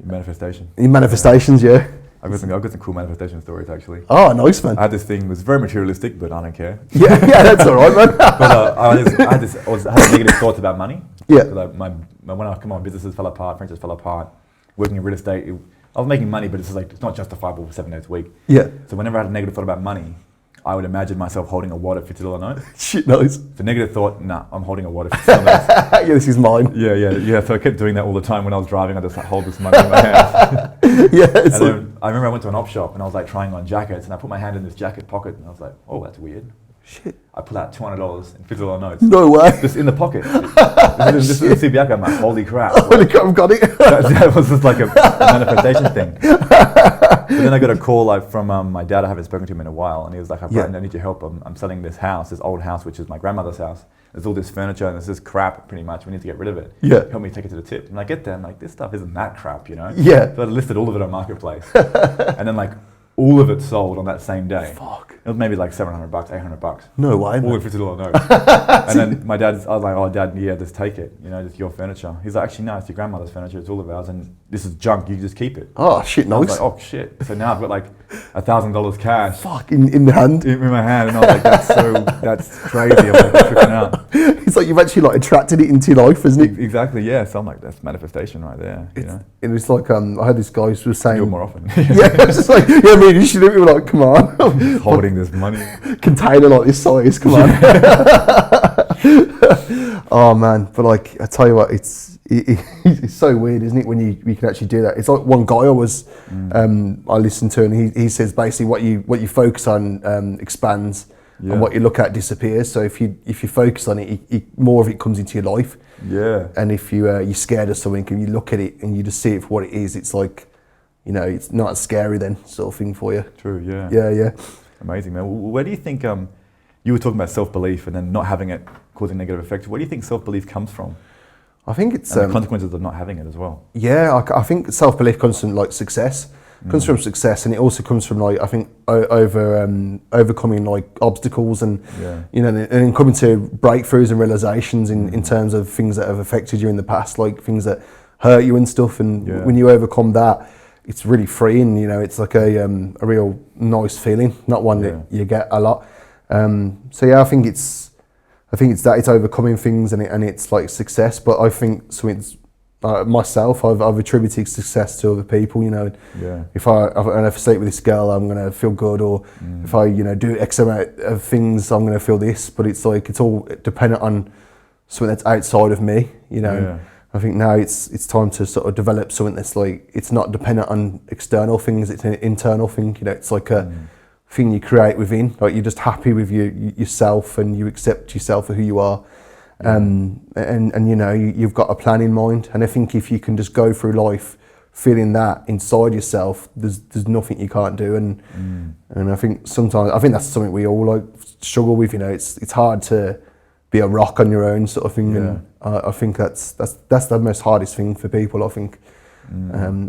manifestation. In manifestations, yeah. I've got some cool manifestation stories actually. Oh, nice, man. I had this thing, it was very materialistic, but I don't care. Yeah, that's all right, man. But I had negative thoughts about money. Yeah. Like when my businesses fell apart, friendships fell apart, working in real estate, I was making money, but it's just like, it's not justifiable for 7 days a week. Yeah. So whenever I had a negative thought about money, I would imagine myself holding a wad of $50 note. Shit, nice. The negative thought, I'm holding a wad of $50 notes. Yeah, this is mine. Yeah. So I kept doing that all the time when I was driving. I just hold this money in my hand. Yeah. Then I remember I went to an op shop and I was like trying on jackets, and I put my hand in this jacket pocket and I was like, oh, that's weird. Shit. I pulled out $200 in $50 notes. No way. Just in the pocket. This is a CBA. I'm like, holy crap. Holy crap, I've got it. that was just like a manifestation thing. But then I got a call from my dad. I haven't spoken to him in a while, and he was like, I need your help. I'm selling this house, this old house, which is my grandmother's house. There's all this furniture and there's this crap, pretty much. We need to get rid of it. Yeah. Help me take it to the tip. And I get there, I'm like, this stuff isn't that crap, Yeah. So I listed all of it on Marketplace. And then like all of it sold on that same day. Fuck. It was maybe like $700, $800. No way, all man. with $50 notes. And then I was like, oh, Dad, yeah, just take it. Just your furniture. He's like, actually, no, it's your grandmother's furniture. It's all of ours. And this is junk. You just keep it. Oh, shit, nice. I was like, oh, shit. So now I've got like $1,000 cash. Fuck, in the hand? In my hand. And I was like, that's crazy. I'm like tripping out. It's like you've actually like attracted it into your life, isn't it? Exactly, yeah. So I'm like, that's manifestation right there. It was like, I heard this guy who was saying... Do it more often. Yeah, it was just like, yeah, man, you should do it. We were like, come on. Holding this money. Container like this size, come on. Oh, man. But like, I tell you what, it's so weird, isn't it, when you can actually do that. It's like one guy I listened to, and he says basically what you focus on expands. Yeah. And what you look at disappears. So if you focus on it, more of it comes into your life. Yeah. And if you're scared of something and you look at it and you just see it for what it is, it's like, it's not as scary then, sort of thing for you. True. Yeah. Yeah. Amazing, man. Where do you think you were talking about self-belief and then not having it causing negative effects? Where do you think self-belief comes from? I think it's and the consequences of not having it as well. Yeah, I think self-belief comes from like success. Comes from success, and it also comes from like I think overcoming like obstacles and and coming to breakthroughs and realizations in terms of things that have affected you in the past, like things that hurt you and stuff. And when you overcome that, it's really freeing. It's like a real nice feeling, not one that you get a lot. So yeah, I think it's that it's overcoming things and it's like success. But I think myself, I've attributed success to other people. If I sleep with this girl, I'm gonna feel good, or if I do X amount of things, I'm gonna feel this. But it's like it's all dependent on something that's outside of me. I think now it's time to sort of develop something that's like it's not dependent on external things. It's an internal thing. It's like a thing you create within. Like you're just happy with yourself and you accept yourself for who you are. And you've got a plan in mind, and I think if you can just go through life feeling that inside yourself, there's nothing you can't do, and I think that's something we all like struggle with. It's hard to be a rock on your own sort of thing, and I think that's the most hardest thing for people. I think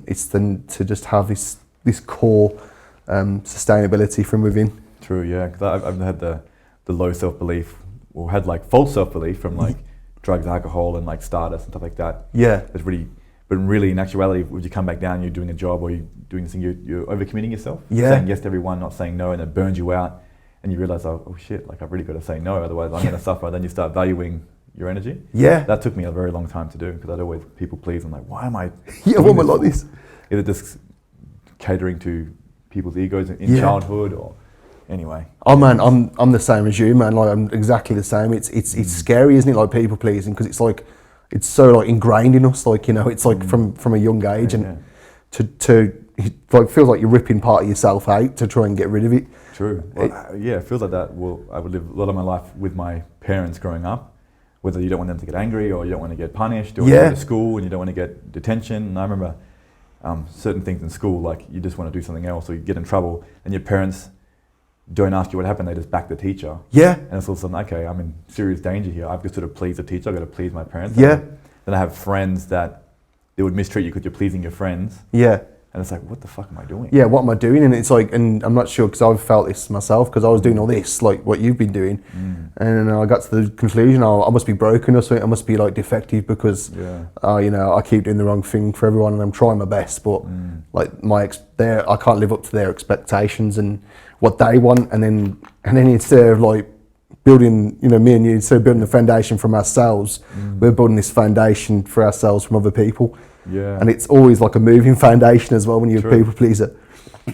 it's then to just have this core sustainability from within. True, yeah, because I've had the low self-belief. Or had like false self-belief from like drugs, alcohol, and like Stardust and stuff like that. Yeah. But really, in actuality, would you come back down, you're doing a job or you're doing this thing, you're overcommitting yourself. Yeah. Saying yes to everyone, not saying no, and it burns you out. And you realize, oh shit, like I've really got to say no, otherwise I'm going to suffer. Then you start valuing your energy. Yeah. That took me a very long time to do because I'd always people please. I'm like, why am I? Yeah, why am I like this? Either just catering to people's egos in childhood or. Anyway. Oh man, I'm the same as you, man. Like I'm exactly the same. It's scary, isn't it? Like people pleasing, because it's like it's so like ingrained in us. Like it's like from a young age, and to like feels like you're ripping part of yourself out to try and get rid of it. True. It feels like that. Well, I would live a lot of my life with my parents growing up. Whether you don't want them to get angry or you don't want to get punished, or you go to school and you don't want to get detention. And I remember certain things in school, like you just want to do something else or you get in trouble, and your parents don't ask you what happened, they just back the teacher. Yeah. And it's all of a sudden, okay, I'm in serious danger here. I've got to please the teacher, I've got to please my parents. Yeah. Then I have friends that they would mistreat you because you're pleasing your friends. Yeah. And it's like, what the fuck am I doing? Yeah, what am I doing? And it's like, and I'm not sure because I've felt this myself because I was doing all this, like what you've been doing. And I got to the conclusion, I must be broken or something. I must be like defective because, you know, I keep doing the wrong thing for everyone and I'm trying my best, but like I can't live up to their expectations and what they want. And then instead of like building, you know, me and you, instead of building the foundation from ourselves, we're building this foundation for ourselves from other people. Yeah. And it's always like a moving foundation as well when you're a people pleaser.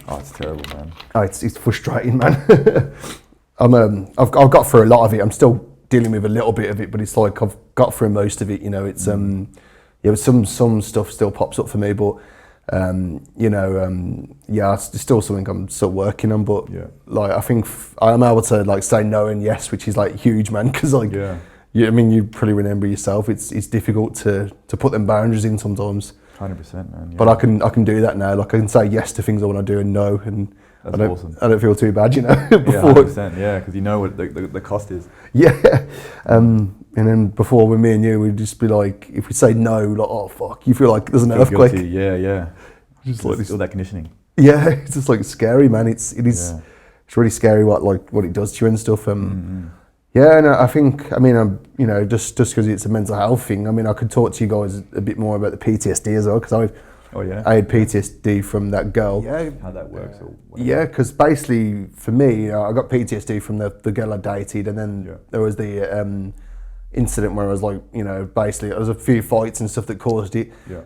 Oh, it's terrible, man. Oh, it's frustrating, man. I've got through a lot of it. I'm still dealing with a little bit of it, but it's like I've got through most of it. You know, it's yeah, some stuff still pops up for me, but you know, yeah, it's still something I'm still working on. But like, I think I'm able to like say no and yes, which is like huge, man. Because like, I mean, you probably remember yourself. It's difficult to put them boundaries in sometimes. 100%, man. Yeah. But I can do that now. Like I can say yes to things I want to do and no, and that's awesome. I don't feel too bad, you know. Before. Yeah, 100%. Yeah, because you know what the cost is. Yeah, and then before with me and you, we'd just be like, if we say no, like, oh fuck, you feel like there's an earthquake. Guilty. Yeah, yeah. Just like all that conditioning. Yeah, it's just like scary, man. It is. Yeah. It's really scary what it does to you and stuff. Yeah, and I think, I mean, you know, just because it's a mental health thing, I mean, I could talk to you guys a bit more about the PTSD as well, because I had PTSD from that girl. Yeah, how that works. Yeah, because basically, for me, I got PTSD from the girl I dated, and then there was the incident where I was like, you know, basically, there was a few fights and stuff that caused it. Yeah.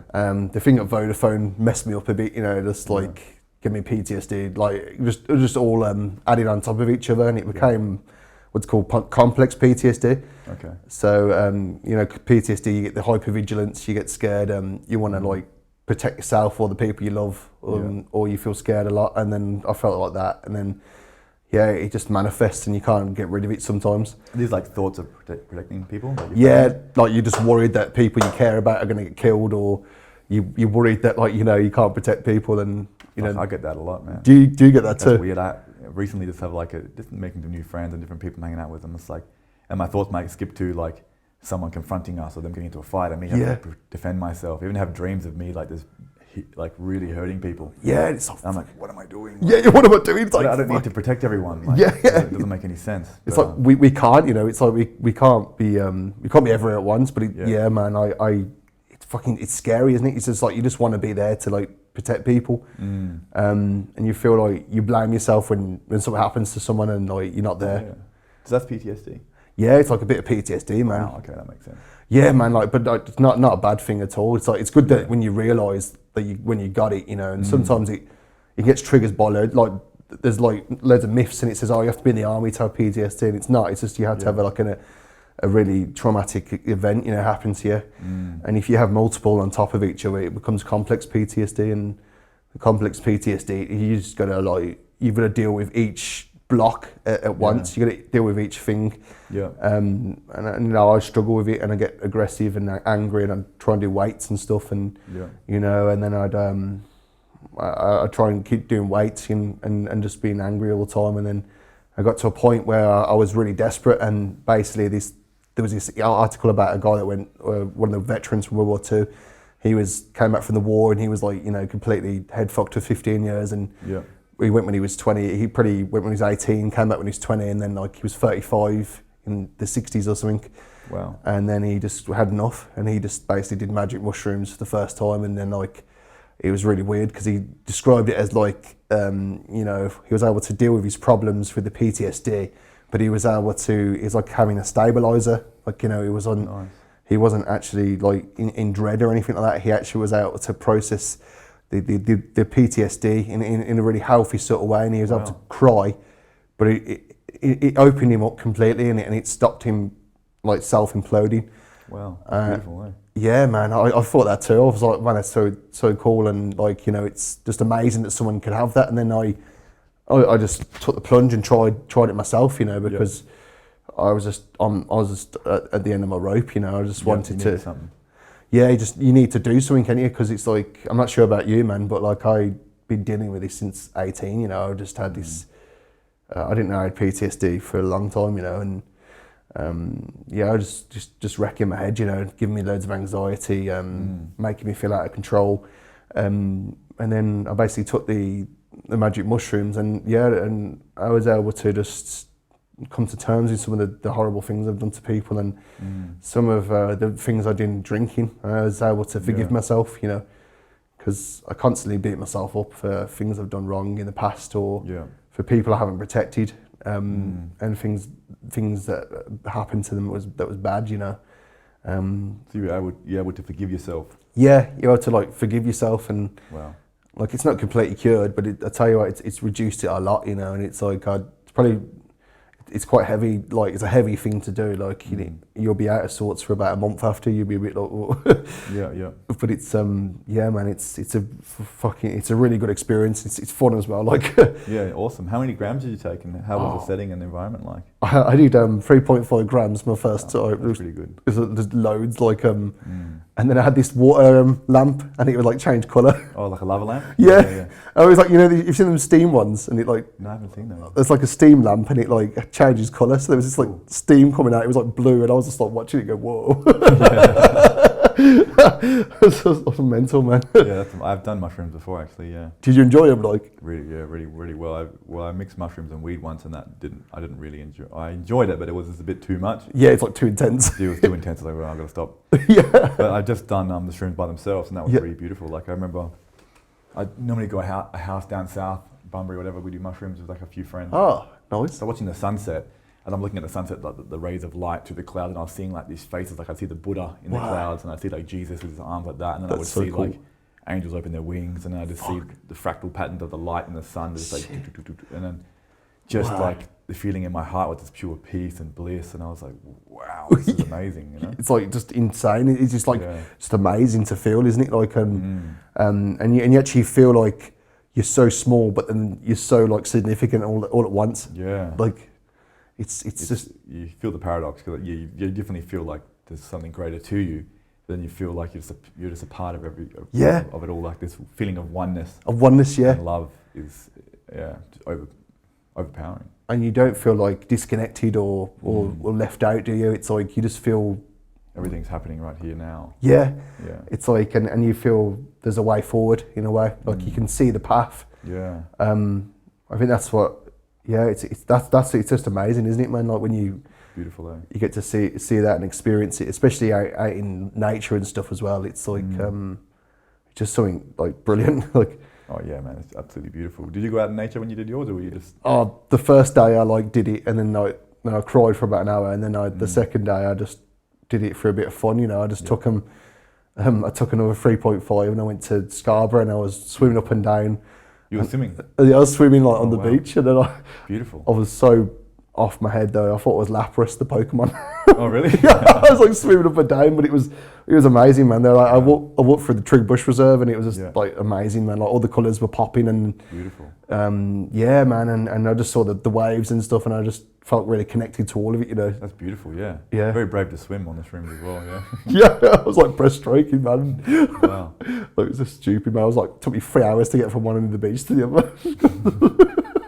The thing at Vodafone messed me up a bit, you know, just like, give me PTSD, like, it was just all added on top of each other, and it became what's called complex PTSD. Okay. So, you know, PTSD, you get the hypervigilance, you get scared, you want to like protect yourself or the people you love, or you feel scared a lot. And then I felt like that. And then, yeah, it just manifests and you can't get rid of it sometimes. These like thoughts of protecting people? Like you're just worried that people you care about are going to get killed, or you're worried that, like, you know, you can't protect people. And, you know. I get that a lot, man. Do you get that too? That's weird. I recently just have like just making new friends and different people hanging out with them. It's like, and my thoughts might skip to like someone confronting us or them getting into a fight. I mean, having to defend myself. I even have dreams of me like this, like really hurting people. Yeah, it's so I'm like, what am I doing? Yeah, what am I doing? It's like, I don't need to protect everyone. Like, it doesn't make any sense. It's like we can't, you know. It's like we can't be everywhere at once. But man, it's scary, isn't it? It's just like you just want to be there to like protect people, and you feel like you blame yourself when something happens to someone and like you're not there. Yeah. So that's PTSD. Yeah, it's like a bit of PTSD, man. Wow, okay, that makes sense. Yeah, man, like, but like, it's not a bad thing at all. It's like it's good that when you realise that when you got it, you know, and sometimes it gets triggered by like there's like loads of myths and it says, oh, you have to be in the army to have PTSD, and it's not. It's just you have to have a really traumatic event, you know, happen to you. And if you have multiple on top of each other, it becomes complex PTSD. And the complex PTSD, you've got to deal with each block at once. You got to deal with each thing. Yeah. And you know, I struggle with it, and I get aggressive and angry, and I try and do weights and stuff, and you know, and then I try and keep doing weights and just being angry all the time. And then I got to a point where I was really desperate, and basically there was this article about a guy that went, one of the veterans from World War II. He came back from the war, and he was like, you know, completely head fucked for 15 years. And he went when he was 20. He probably went when he was 18, came back when he was 20, and then like he was 35 in the 60s or something. Wow. And then he just had enough, and he just basically did magic mushrooms for the first time. And then like it was really weird because he described it as like, you know, he was able to deal with his problems with the PTSD. But he was like having a stabilizer, like, you know, he wasn't actually like in dread or anything like that. He actually was able to process the PTSD in a really healthy sort of way, and he was able to cry, but it opened him up completely, and it stopped him like self-imploding. Wow, beautiful, eh? Yeah, man, I thought that too. I was like, man, it's so cool, and like, you know, it's just amazing that someone could have that. And then I just took the plunge and tried it myself, you know, because I was just at the end of my rope, you know. I just wanted to. Something. Yeah, you need to do something, can you? Because it's like, I'm not sure about you, man, but like I've been dealing with this since 18. You know, I just had this. I didn't know I had PTSD for a long time, you know, and I was just wrecking my head, you know, giving me loads of anxiety, making me feel out of control. And then I basically took the magic mushrooms, and I was able to just come to terms with some of the horrible things I've done to people, and some of the things I did in drinking. I was able to forgive myself, you know, because I constantly beat myself up for things I've done wrong in the past, or for people I haven't protected, and things that happened to them that was bad, you know. So you're able to forgive yourself. Yeah, you're able to like forgive yourself, and wow. Like it's not completely cured, but I tell you what, it's reduced it a lot, you know. And it's like it's quite heavy. Like it's a heavy thing to do. Like you know, you'll be out of sorts for about a month after. You'll be a bit like, yeah. But it's man, it's a really good experience. It's fun as well. Like yeah, awesome. How many grams did you take, and how was the setting and the environment like? I did 3.5 grams my first time. That's pretty good. There's loads and then I had this water lamp, and it would like change colour. Oh, like a lava lamp? Yeah. I was like, you know, you've seen them steam ones, and it like. No, I haven't seen that. There's like a steam lamp, and it like changes colour. So there was this like steam coming out. It was like blue, and I was just like watching it go, whoa. It was mental, man. Yeah, I've done mushrooms before, actually. Yeah. Did you enjoy them? Like really well. I mixed mushrooms and weed once, and I didn't really enjoy. I enjoyed it, but it was just a bit too much. Yeah, it's like too intense. It was too intense. Like, well, I gotta stop. Yeah. But I've just done the shrooms by themselves, and that was really beautiful. Like I remember, I normally go a house down south, Bunbury, whatever. We do mushrooms with like a few friends. Oh, nice. So watching the sunset. And I'm looking at the sunset, like the rays of light through the clouds, and I was seeing like these faces, like I'd see the Buddha in the clouds, and I'd see like Jesus with his arms like that, and then I would see like angels open their wings, and then I'd just see the fractal patterns of the light in the sun, just like, and then just like the feeling in my heart was this pure peace and bliss, and I was like, wow, this is amazing, you know? It's like just insane. It's just like just amazing to feel, isn't it? Like and you actually feel like you're so small, but then you're so like significant all at once. Yeah. Like. It's just you feel the paradox, because you definitely feel like there's something greater to you. Then you feel like you're just a part of of it all. Like this feeling of oneness. And love is overpowering. And you don't feel like disconnected or left out, do you? It's like you just feel everything's happening right here now. Yeah. It's like and you feel there's a way forward in a way. Like you can see the path. Yeah. I think that's what. Yeah, it's just amazing, isn't it, man? Like when you beautiful, you get to see that and experience it, especially out in nature and stuff as well. It's like just something like brilliant. Like oh yeah, man, it's absolutely beautiful. Did you go out in nature when you did yours, or were you just? Oh, the first day I like did it, and then I cried for about an hour, and then the second day I just did it for a bit of fun. You know, I just took them. I took another 3.5, and I went to Scarborough, and I was swimming up and down. You were swimming? Yeah, I was swimming like on the beach, and then beautiful. I was so off my head though. I thought it was Lapras, the Pokemon. Oh really? I was like swimming up and down, but it was amazing, man. There, like, I walked through the Trig Bush Reserve, and it was just like amazing, man. Like all the colours were popping, and beautiful. Yeah, man, and I just saw the waves and stuff, and I just felt really connected to all of it, you know. That's beautiful, yeah. Yeah. Very brave to swim on the shrooms as well, yeah. Yeah, I was like breaststroking, man. Wow. Like, it was just stupid, man. I was like, it took me 3 hours to get from one end of the beach to the other.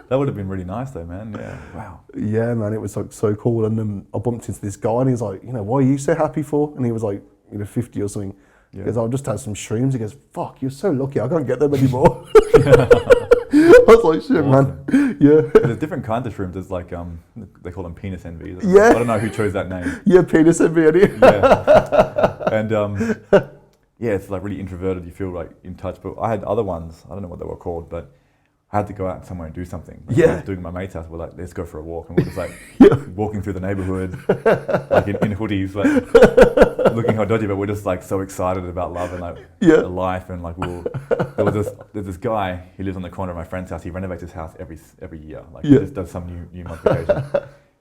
That would have been really nice though, man. Yeah. Wow. Yeah, man, it was like so cool. And I bumped into this guy, and he was like, you know, what are you so happy for? And he was like, 50 or something. Yeah. He goes, I'll just have some shrooms. He goes, fuck, you're so lucky. I can't get them anymore. I was like, shit, awesome. Man. Yeah. There's different kinds of shrooms. There's like, they call them penis envy. Yeah. I don't know who chose that name. Yeah, penis envy. Yeah. And yeah, it's like really introverted. You feel like in touch. But I had other ones. I don't know what they were called, but I had to go out somewhere and do something. Like I was doing at my mate's house. We're like, let's go for a walk. And we're just like walking through the neighborhood, like in hoodies, like looking how dodgy, but we're just like so excited about love and like life. And like there's this guy, he lives on the corner of my friend's house. He renovates his house every year. Like he just does some new modification.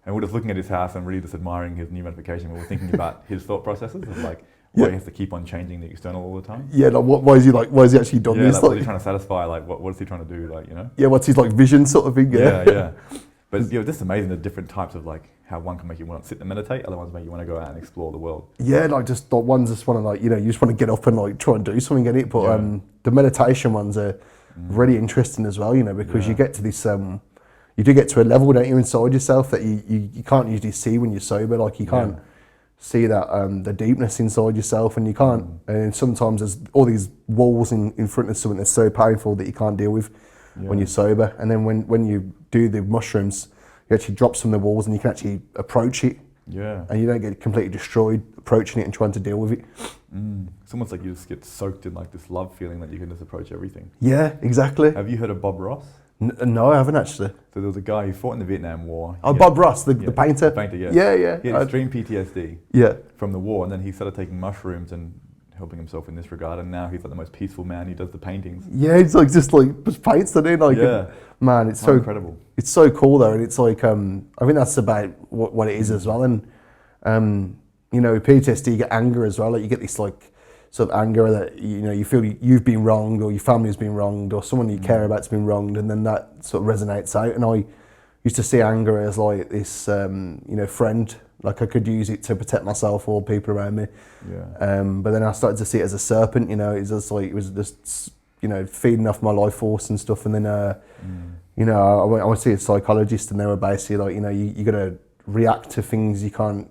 And we're just looking at his house and really just admiring his new modification. We're thinking about his thought processes of like, why he has to keep on changing the external all the time. Yeah, like why is he actually done this? Like, what is he trying to satisfy? Like what is he trying to do? Like, you know? Yeah, what's his like vision sort of thing? Yeah. But just amazing the different types of like how one can make you want to sit and meditate, other ones make you want to go out and explore the world. Yeah, like just like ones just want to like, you know, you just want to get up and like try and do something in it. But the meditation ones are really interesting as well, you know, because you get to this you do get to a level, don't you, inside yourself that you can't usually see when you're sober. Like you can't see that the deepness inside yourself, and you can't. And sometimes there's all these walls in front of something that's so painful that you can't deal with when you're sober. And then when you do the mushrooms, you actually drop some of the walls and you can actually approach it. Yeah. And you don't get completely destroyed approaching it and trying to deal with it. It's almost like you just get soaked in like this love feeling that you can just approach everything. Yeah, exactly. Have you heard of Bob Ross? No, I haven't actually. So there was a guy who fought in the Vietnam War. Oh, Bob Ross, the painter? The painter, yeah. Yeah. He had extreme PTSD from the war, and then he started taking mushrooms and helping himself in this regard, and now he's like the most peaceful man. He does the paintings. Yeah, it's like just paints that in. Man, it's so incredible. It's so cool though, and it's like I think that's about what it is as well. And with PTSD, you get anger as well. Like you get this like sort of anger that you feel you've been wronged, or your family's been wronged, or someone you care about's been wronged, and then that sort of resonates out. And I used to see anger as like this friend. Like I could use it to protect myself or people around me. Yeah. But then I started to see it as a serpent. It was just feeding off my life force and stuff. And then I went to see a psychologist, and they were basically like, you got to react to things. You can't.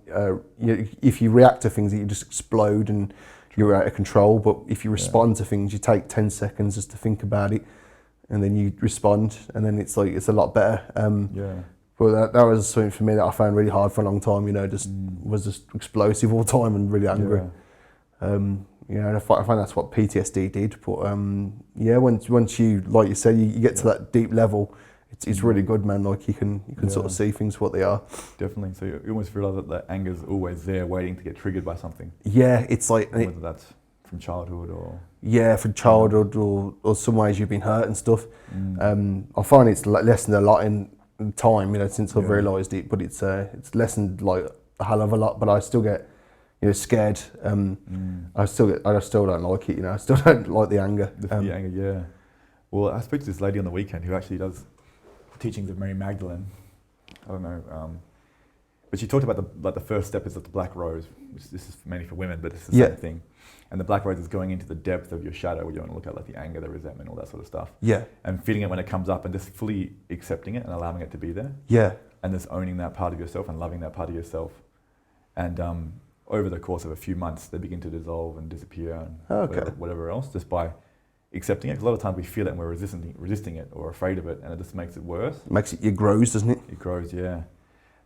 If you react to things, you just explode and you're out of control. But if you respond to things, you take 10 seconds just to think about it, and then you respond, and then it's a lot better. But that was something for me that I found really hard for a long time. Was just explosive all the time and really angry. And I find that's what PTSD did. But once you, like you said, you get to that deep level, it's really good, man. Like you can sort of see things for what they are. Definitely. So you almost realise that the anger's always there, waiting to get triggered by something. Yeah, it's like whether that's from childhood or from childhood or some ways you've been hurt and stuff. I find it's lessened a lot in time, since I've realised it. But it's lessened like a hell of a lot. But I still get scared. I still don't like it. I still don't like the anger. The anger, yeah. Well, I spoke to this lady on the weekend who actually does teachings of Mary Magdalene. I don't know, but she talked about the first step is the black rose, which this is mainly for women, but it's the same thing. And the black rose is going into the depth of your shadow, where you want to look at like the anger, the resentment, all that sort of stuff. Yeah. And feeling it when it comes up, and just fully accepting it and allowing it to be there. Yeah. And just owning that part of yourself and loving that part of yourself. And over the course of a few months, they begin to dissolve and disappear and whatever else, just by accepting it. Because a lot of times we feel it and we're resisting it or afraid of it, and it just makes it worse. It grows, doesn't it? It grows, yeah.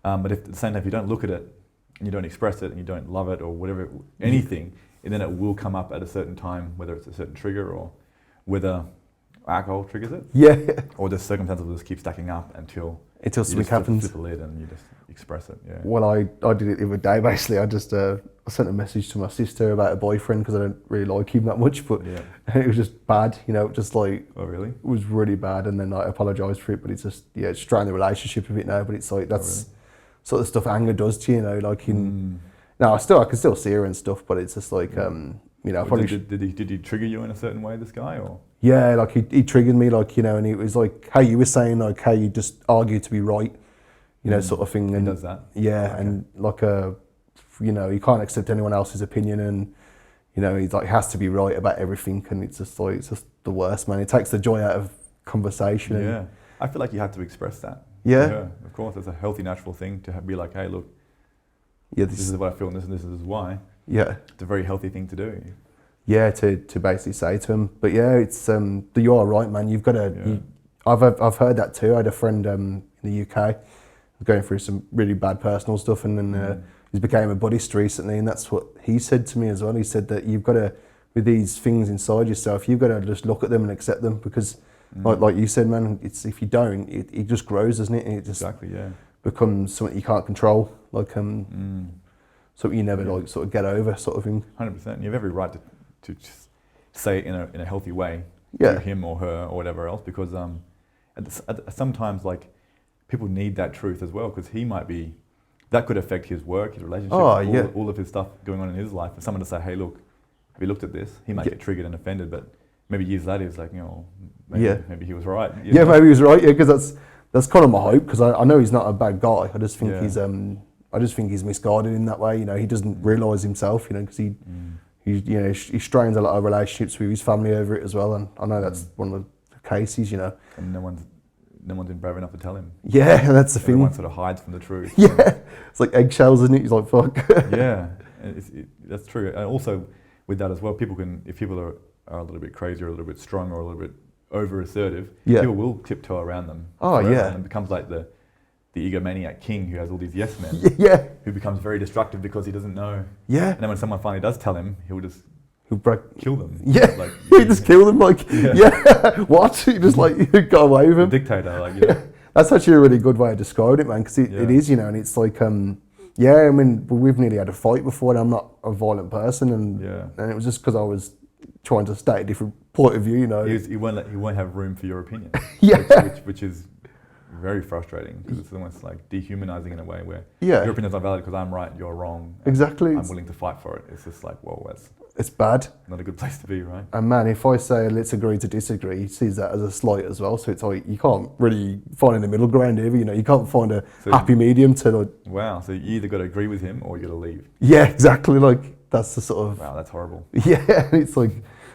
But if at the same time, if you don't look at it and you don't express it and you don't love it or whatever, anything, and then it will come up at a certain time, whether it's a certain trigger or whether alcohol triggers it. Yeah. Or the circumstances will just keep stacking up until something happens. Flip the lid and you just express it. Yeah. Well, I did it the other day. Basically, I just I sent a message to my sister about a boyfriend because I don't really like him that much, but it was just bad. Just like really? It was really bad. And then I apologised for it, but it's just it's strained the relationship a bit now. But it's like that's sort of stuff anger does to you. Like in. No, I can still see her and stuff, but it's just like probably did he trigger you in a certain way, this guy, or? Yeah, like he triggered me, like and it was like how you were saying, like how you just argue to be right, sort of thing. And he does that. Yeah, okay. And like you can't accept anyone else's opinion, and he's like has to be right about everything, and it's just the worst, man. It takes the joy out of conversation. Yeah, I feel like you have to express that. Yeah, of course, it's a healthy, natural thing to be like, hey, look. Yeah, this is what I feel, and this is why. Yeah, it's a very healthy thing to do. Yeah, to basically say to him. But yeah, it's you are right, man. You've got to. I've heard that too. I had a friend in the UK going through some really bad personal stuff, and then he's became a Buddhist recently, and that's what he said to me as well. He said that you've got to, with these things inside yourself, you've got to just look at them and accept them, because, like you said, man, it's if you don't, it just grows, doesn't it? And it just becomes something you can't control, like something you never like sort of get over, sort of thing. 100%. You have every right to just say it in a healthy way to him or her or whatever else, because sometimes like people need that truth as well, because he might be, that could affect his work, his relationship, all of his stuff going on in his life. For someone to say, hey, look, have you looked at this? He might get triggered and offended, but maybe years later he's like, maybe he was right. Yeah, maybe he was right. Yeah, because that's kind of my hope, because I know he's not a bad guy. I just think he's misguided in that way. He doesn't realise himself. Because he strains a lot of relationships with his family over it as well, and I know that's one of the cases. And no one's no one's been brave enough to tell him. Yeah, that's the thing. Everyone sort of hides from the truth. Yeah, it's like eggshells, isn't it? He's like, fuck. Yeah, that's true. And also with that as well, if people are a little bit crazy or a little bit strong or a little bit over assertive, people will tiptoe around them. Oh yeah. And it becomes like the egomaniac king who has all these yes men. Yeah. Who becomes very destructive because he doesn't know. Yeah. And then when someone finally does tell him, he'll kill them. Yeah. Like, he just kill them. Like, what? He just like got away with him. Dictator. Like, That's actually a really good way of describing it, man. Because it is, you know, and it's like, I mean, we've nearly had a fight before, and I'm not a violent person, and it was just because I was trying to state a different point of view, you know. He won't have room for your opinion. which is very frustrating, because it's almost like dehumanizing in a way where your opinion's not valid because I'm right, you're wrong. Exactly. I'm willing to fight for it. It's just like, whoa, it's bad. Not a good place to be, right? And man, if I say let's agree to disagree, he sees that as a slight as well. So it's like you can't really find in the middle ground either. You know, you can't find a happy medium to like. Wow. So you either got to agree with him or you got to leave. Yeah, exactly. Like that's the sort of. Wow, that's horrible. Yeah, it's like,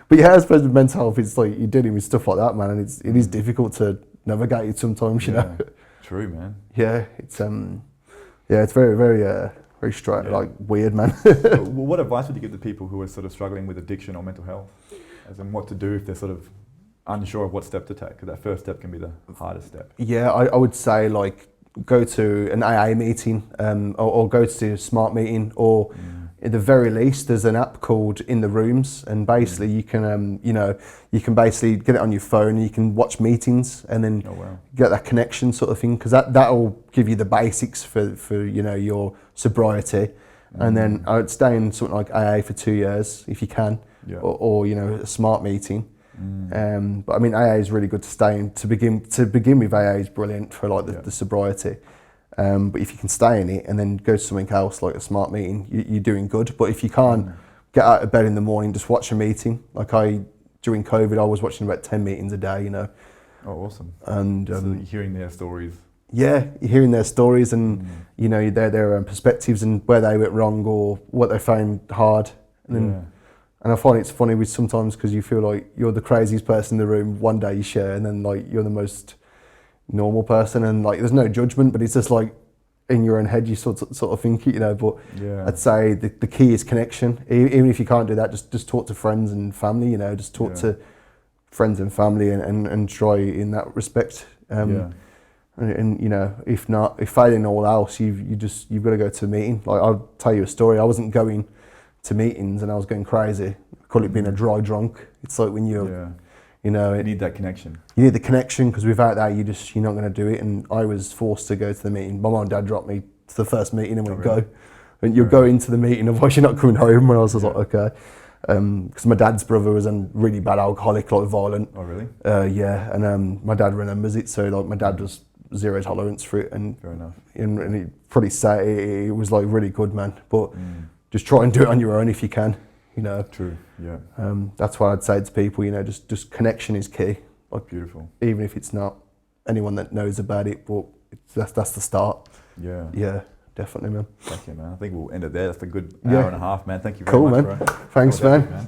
but yeah, I suppose with mental health, it's like you're dealing with stuff like that, man, and it is difficult to navigate it sometimes. You know. True, man. Yeah, it's it's very very straight, like weird, man. So what advice would you give to people who are sort of struggling with addiction or mental health, as in what to do if they're sort of unsure of what step to take? Because that first step can be the hardest step. Yeah, I would say like go to an AA meeting, or go to a SMART meeting, or at the very least, there's an app called In the Rooms, and basically you can, you can basically get it on your phone, and you can watch meetings, and then get that connection sort of thing, because that'll give you the basics for your sobriety, and then I would stay in something like AA for 2 years if you can, or a SMART meeting. But I mean, AA is really good to stay in to begin with. AA is brilliant for like the sobriety. But if you can stay in it and then go to something else like a SMART meeting, you're doing good. But if you can't get out of bed in the morning, just watch a meeting. Like during COVID, I was watching about 10 meetings a day, you know. Oh, awesome. And so hearing their stories. Yeah, hearing their stories and, their perspectives and where they went wrong or what they found hard. And I find it's funny with sometimes because you feel like you're the craziest person in the room. One day you share and then like you're the most normal person, and like there's no judgment, but it's just like in your own head you sort of think it, but I'd say the key is connection. Even if you can't do that, just talk to friends and family, just talk to friends and family and try in that respect. And if failing all else, you've got to go to a meeting. Like I'll tell you a story. I wasn't going to meetings and I was going crazy. I call it being a dry drunk. It's like when you're you need that connection. You need the connection, because without that, you're not going to do it. And I was forced to go to the meeting. My mum and dad dropped me to the first meeting and went, go. And you'll go into the meeting, otherwise you're not coming home. And I was like, okay. Because my dad's brother was a really bad alcoholic, like violent. Oh, really? Yeah. And my dad remembers it. So like my dad was zero tolerance for it. And fair enough. And he'd probably say it was like really good, man. But just try and do it on your own if you can. True. Yeah. That's what I'd say to people. Just connection is key. Like beautiful. Even if it's not anyone that knows about it, but that's the start. Yeah. Yeah, definitely, man. Thank you, man. I think we'll end it there. That's a good hour and a half, man. Thank you very cool, much. Man. Thanks, man.